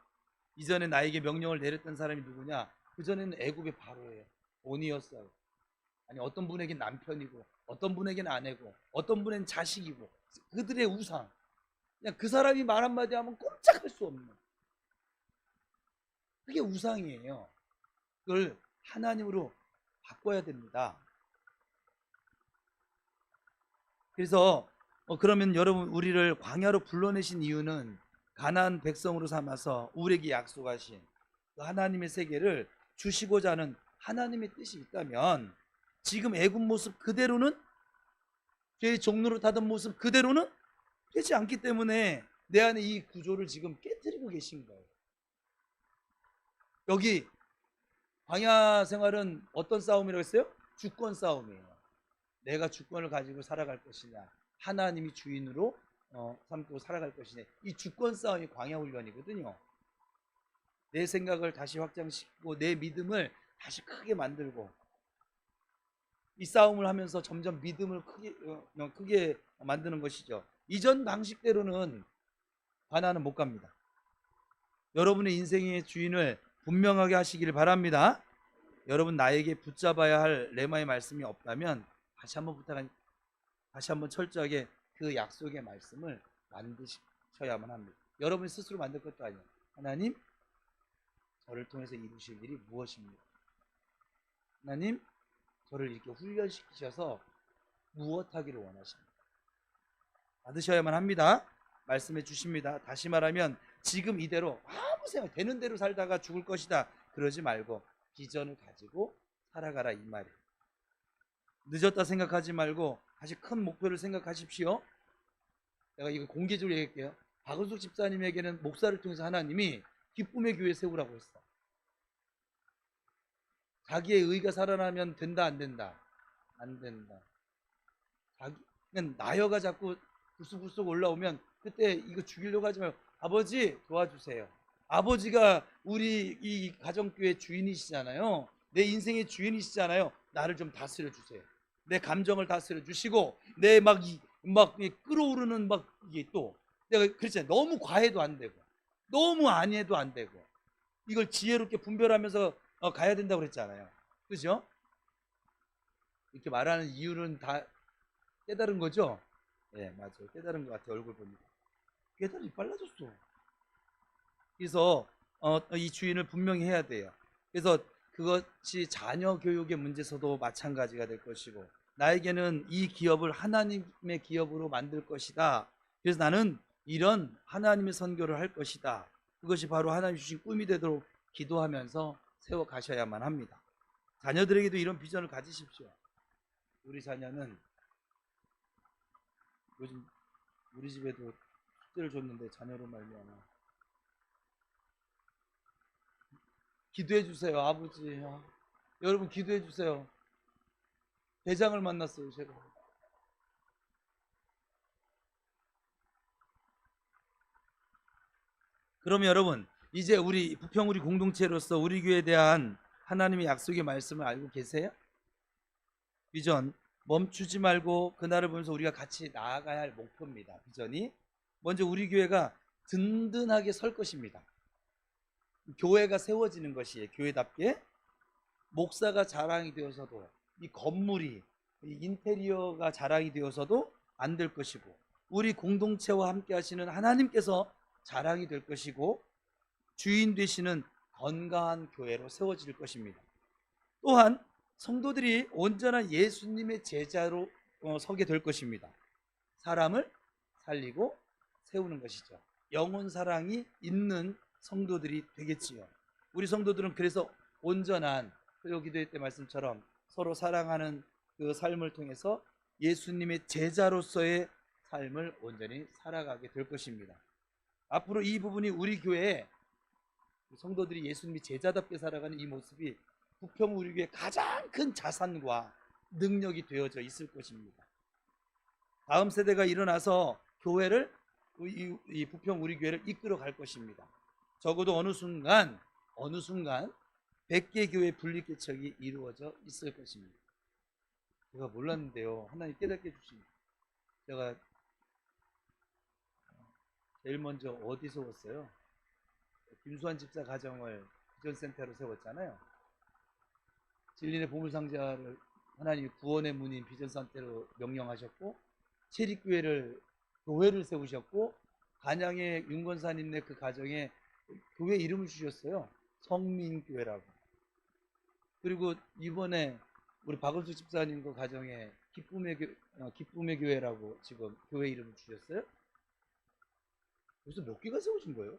이전에 나에게 명령을 내렸던 사람이 누구냐? 그전에는 애굽의 바로예요. 온이었어요. 아니 어떤 분에겐 남편이고 어떤 분에겐 아내고 어떤 분에겐 자식이고 그들의 우상, 그냥 그 사람이 말 한마디 하면 꼼짝할 수 없는, 그게 우상이에요. 그걸 하나님으로 바꿔야 됩니다. 그래서 그러면 여러분, 우리를 광야로 불러내신 이유는 가나안 백성으로 삼아서 우리에게 약속하신 그 하나님의 세계를 주시고자 하는 하나님의 뜻이 있다면 지금 애굽 모습 그대로는, 죄의 종로로 타던 모습 그대로는 되지 않기 때문에 내 안에 이 구조를 지금 깨뜨리고 계신 거예요. 여기 광야 생활은 어떤 싸움이라고 했어요? 주권 싸움이에요. 내가 주권을 가지고 살아갈 것이냐, 하나님이 주인으로 삼고 살아갈 것이냐, 이 주권 싸움이 광야 훈련이거든요. 내 생각을 다시 확장시키고 내 믿음을 다시 크게 만들고, 이 싸움을 하면서 점점 믿음을 크게 만드는 것이죠. 이전 방식대로는 가나안은 못 갑니다. 여러분의 인생의 주인을 분명하게 하시기를 바랍니다. 여러분, 나에게 붙잡아야 할 레마의 말씀이 없다면 다시 한번 철저하게 그 약속의 말씀을 만드셔야만 합니다. 여러분 스스로 만들 것도 아니에요. 하나님, 저를 통해서 이루실 일이 무엇입니까? 하나님, 저를 이렇게 훈련시키셔서 무엇하기를 원하십니까? 받으셔야만 합니다. 말씀해 주십니다. 다시 말하면 지금 이대로 아무 생각 되는 대로 살다가 죽을 것이다, 그러지 말고 비전을 가지고 살아가라, 이 말이에요. 늦었다 생각하지 말고 다시 큰 목표를 생각하십시오. 내가 이거 공개적으로 얘기할게요. 박은숙 집사님에게는 목사를 통해서 하나님이 기쁨의 교회 세우라고 했어. 자기의 의가 살아나면 된다, 안 된다? 안 된다. 자기는 나여가 자꾸 불쑥불쑥 올라오면 그때 이거 죽이려고 하지 말고 아버지 도와주세요. 아버지가 우리 이 가정교회 주인이시잖아요. 내 인생의 주인이시잖아요. 나를 좀 다스려 주세요. 내 감정을 다스려 주시고 내 막 끓어오르는 막 이게 또 내가 그랬잖아요. 너무 과해도 안 되고 너무 안해도 안 되고 이걸 지혜롭게 분별하면서 가야 된다고 그랬잖아요. 그죠? 이렇게 말하는 이유는 다 깨달은 거죠? 예, 맞아요. 깨달은 것 같아요. 얼굴 보니까. 깨달음이 빨라졌어. 그래서 이 주인을 분명히 해야 돼요. 그래서 그것이 자녀 교육의 문제에서도 마찬가지가 될 것이고 나에게는 이 기업을 하나님의 기업으로 만들 것이다. 그래서 나는 이런 하나님의 선교를 할 것이다. 그것이 바로 하나님 주신 꿈이 되도록 기도하면서 세워 가셔야만 합니다. 자녀들에게도 이런 비전을 가지십시오. 우리 자녀는 요즘 우리 집에도 숙제를 줬는데 자녀로 말미암아 기도해 주세요. 아버지, 여러분 기도해 주세요. 대장을 만났어요 제가. 그러면 여러분 이제 우리 부평 우리 공동체로서 우리 교회에 대한 하나님의 약속의 말씀을 알고 계세요? 비전 멈추지 말고 그날을 보면서 우리가 같이 나아가야 할 목표입니다. 비전이 먼저 우리 교회가 든든하게 설 것입니다. 교회가 세워지는 것이에요. 교회답게 목사가 자랑이 되어서도 이 건물이 이 인테리어가 자랑이 되어서도 안 될 것이고 우리 공동체와 함께 하시는 하나님께서 자랑이 될 것이고 주인 되시는 건강한 교회로 세워질 것입니다. 또한 성도들이 온전한 예수님의 제자로 서게 될 것입니다. 사람을 살리고 세우는 것이죠. 영혼 사랑이 있는 성도들이 되겠지요. 우리 성도들은 그래서 온전한 기도회 때 말씀처럼 서로 사랑하는 그 삶을 통해서 예수님의 제자로서의 삶을 온전히 살아가게 될 것입니다. 앞으로 이 부분이 우리 교회에 성도들이 예수님이 제자답게 살아가는 이 모습이 부평 우리 교회의 가장 큰 자산과 능력이 되어져 있을 것입니다. 다음 세대가 일어나서 교회를 이 부평 우리 교회를 이끌어 갈 것입니다. 적어도 어느 순간 100개 교회 분립개척이 이루어져 있을 것입니다. 제가 몰랐는데요. 하나님 깨닫게 해주십니다. 제가 제일 먼저 어디 세웠어요? 김수환 집사 가정을 비전센터로 세웠잖아요. 진리의 보물상자를 하나님이 구원의 문인 비전센터로 명령하셨고 체리교회를 교회를 세우셨고 간양의 윤건사님네 그 가정에 교회 이름을 주셨어요. 성민교회라고. 그리고 이번에 우리 박은수 집사님과 가정에 기쁨의 교회라고 지금 교회 이름을 주셨어요. 벌써 몇 개가 세우신 거예요?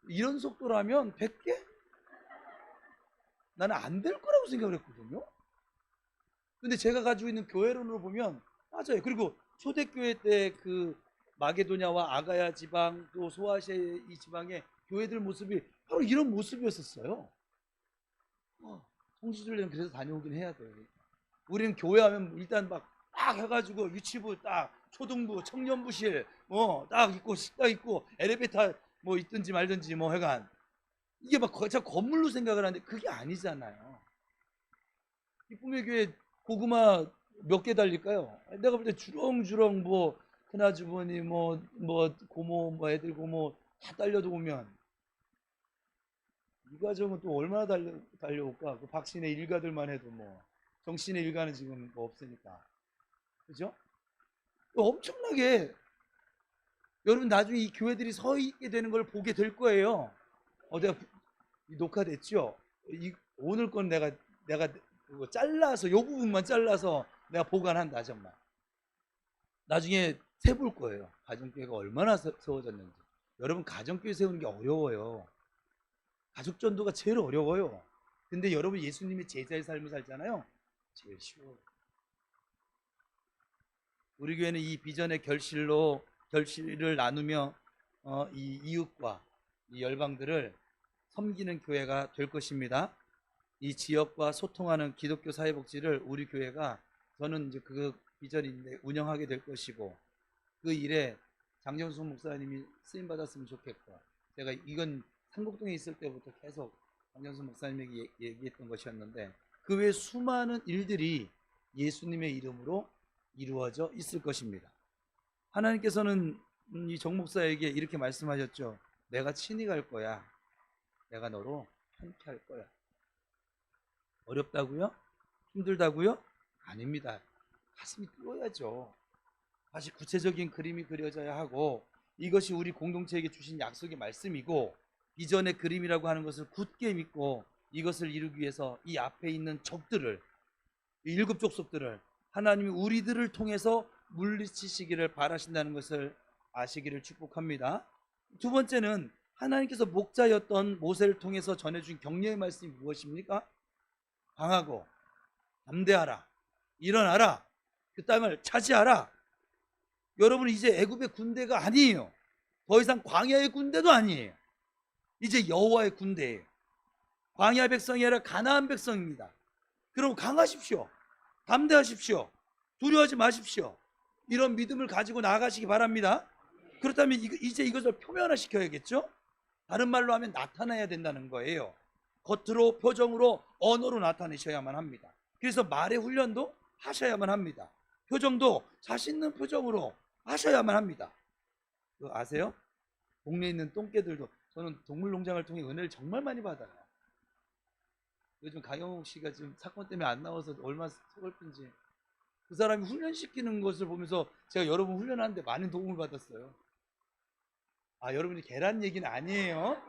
이런 속도라면 100개? 나는 안 될 거라고 생각을 했거든요. 근데 제가 가지고 있는 교회론으로 보면 맞아요. 그리고 초대교회 때 그 마게도냐와 아가야 지방 또 소아시아 이 지방의 교회들 모습이 바로 이런 모습이었었어요. 성지순례는 그래서 다녀오긴 해야 돼요. 우리는 교회하면 일단 막 해가지고 유치부 딱 초등부 청년부실 딱 있고 식당 있고 엘리베이터 뭐 있든지 말든지 뭐 해간 이게 막 건물로 생각을 하는데 그게 아니잖아요. 기쁨의 교회 고구마 몇 개 달릴까요? 내가 볼 때 주렁주렁 뭐 큰아주머니 뭐 고모 뭐 애들 고모 다 달려도 오면 이 가정은 또 얼마나 달려올까? 그 박신의 일가들만 해도 뭐 정신의 일가는 지금 뭐 없으니까 그죠? 엄청나게 여러분 나중에 이 교회들이 서 있게 되는 걸 보게 될 거예요. 내가 녹화됐죠? 오늘 건 내가 그거 잘라서 요 부분만 잘라서 내가 보관한다 정말. 나중에 세볼 거예요. 가정교회가 얼마나 세워졌는지. 여러분 가정교회 세우는 게 어려워요. 가족전도가 제일 어려워요. 근데 여러분 예수님의 제자의 삶을 살잖아요. 제일 쉬워요. 우리 교회는 이 비전의 결실을 나누며 이 이웃과 이 열방들을 섬기는 교회가 될 것입니다. 이 지역과 소통하는 기독교 사회복지를 우리 교회가 저는 이제 그 비전인데 운영하게 될 것이고, 그 일에 장정숙 목사님이 쓰임 받았으면 좋겠고, 제가 이건 삼곡동에 있을 때부터 계속 장정숙 목사님에게 얘기했던 것이었는데, 그 외 수많은 일들이 예수님의 이름으로 이루어져 있을 것입니다. 하나님께서는 이 정 목사에게 이렇게 말씀하셨죠. 내가 친히 갈 거야. 내가 너로 함께 할 거야. 어렵다고요? 힘들다고요? 아닙니다. 가슴이 뜨거워야죠. 다시 구체적인 그림이 그려져야 하고, 이것이 우리 공동체에게 주신 약속의 말씀이고, 비전의 그림이라고 하는 것을 굳게 믿고 이것을 이루기 위해서 이 앞에 있는 적들을, 이 일곱 족속들을 하나님이 우리들을 통해서 물리치시기를 바라신다는 것을 아시기를 축복합니다. 두 번째는 하나님께서 목자였던 모세를 통해서 전해준 격려의 말씀이 무엇입니까? 강하고 담대하라, 일어나라, 그 땅을 차지하라. 여러분, 이제 애굽의 군대가 아니에요. 더 이상 광야의 군대도 아니에요. 이제 여호와의 군대예요. 광야 백성이 아니라 가나안 백성입니다. 그럼 강하십시오. 담대하십시오. 두려워하지 마십시오. 이런 믿음을 가지고 나아가시기 바랍니다. 그렇다면 이제 이것을 표면화시켜야겠죠? 다른 말로 하면 나타나야 된다는 거예요. 겉으로, 표정으로, 언어로 나타내셔야만 합니다. 그래서 말의 훈련도 하셔야만 합니다. 표정도 자신 있는 표정으로 하셔야만 합니다. 그거 아세요? 동네에 있는 똥개들도, 저는 동물농장을 통해 은혜를 정말 많이 받아요. 요즘 강영욱 씨가 지금 사건 때문에 안 나와서 얼마나 서글픈지, 그 사람이 훈련시키는 것을 보면서 제가 여러분 훈련하는데 많은 도움을 받았어요. 아, 여러분이 계란 얘기는 아니에요.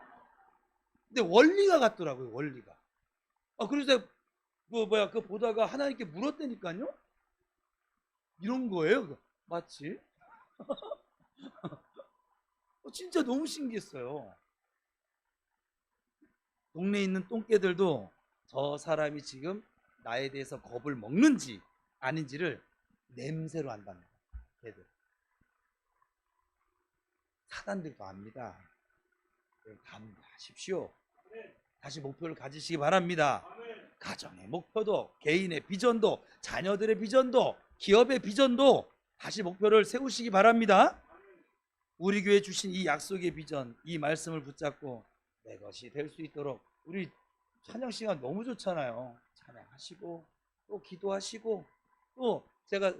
근데 원리가 같더라고요, 원리가. 그래서 그거 보다가 하나님께 물었다니까요. 이런 거예요, 마치. 진짜 너무 신기했어요. 동네에 있는 똥개들도 저 사람이 지금 나에 대해서 겁을 먹는지 아닌지를 냄새로 안답니다. 걔들. 사단들도 압니다. 담대하십시오. 다시 목표를 가지시기 바랍니다. 가정의 목표도, 개인의 비전도, 자녀들의 비전도, 기업의 비전도 다시 목표를 세우시기 바랍니다. 우리 교회 주신 이 약속의 비전, 이 말씀을 붙잡고 내 것이 될 수 있도록, 우리 찬양 시간 너무 좋잖아요. 찬양하시고 또 기도하시고, 또 제가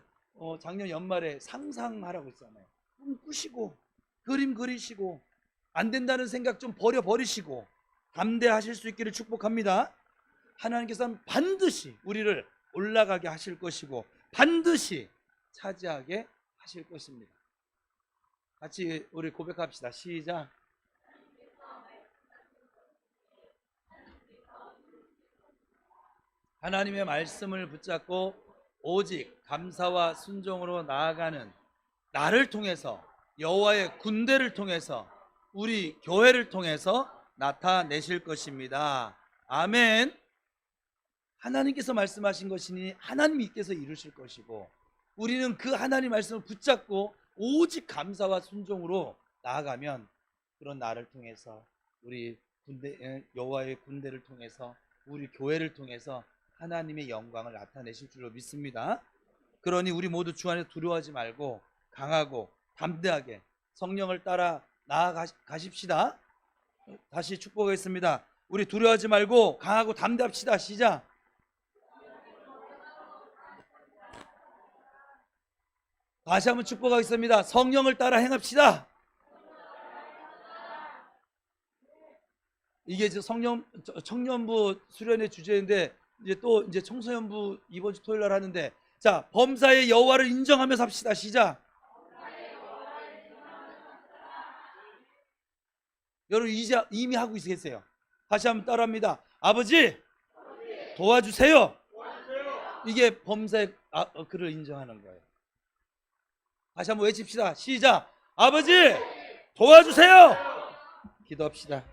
작년 연말에 상상하라고 했잖아요. 꿈꾸시고 그림 그리시고, 안 된다는 생각 좀 버리시고 담대하실 수 있기를 축복합니다. 하나님께서는 반드시 우리를 올라가게 하실 것이고 반드시 차지하게 하실 것입니다. 같이 우리 고백합시다. 시작. 하나님의 말씀을 붙잡고 오직 감사와 순종으로 나아가는 나를 통해서, 여호와의 군대를 통해서, 우리 교회를 통해서 나타내실 것입니다. 아멘. 하나님께서 말씀하신 것이니 하나님께서 이루실 것이고, 우리는 그 하나님 말씀을 붙잡고 오직 감사와 순종으로 나아가면, 그런 나를 통해서, 우리 여호와의 군대를 통해서, 우리 교회를 통해서 하나님의 영광을 나타내실 줄로 믿습니다. 그러니 우리 모두 주 안에서 두려워하지 말고 강하고 담대하게 성령을 따라 나아가십시다. 다시 축복하겠습니다. 우리 두려워하지 말고 강하고 담대합시다. 시작. 다시 한번 축복하겠습니다. 성령을 따라 행합시다. 이게 이제 청년부 수련의 주제인데, 이제 청소년부 이번 주 토요일 날 하는데, 자, 범사의 여호와를 인정하면서 합시다. 시작. 여러분 이미 하고 있으세요. 다시 한번 따라합니다. 아버지 도와주세요. 이게 범사의 그를 인정하는 거예요. 다시 한번 외칩시다. 시작. 아버지 도와주세요. 기도합시다.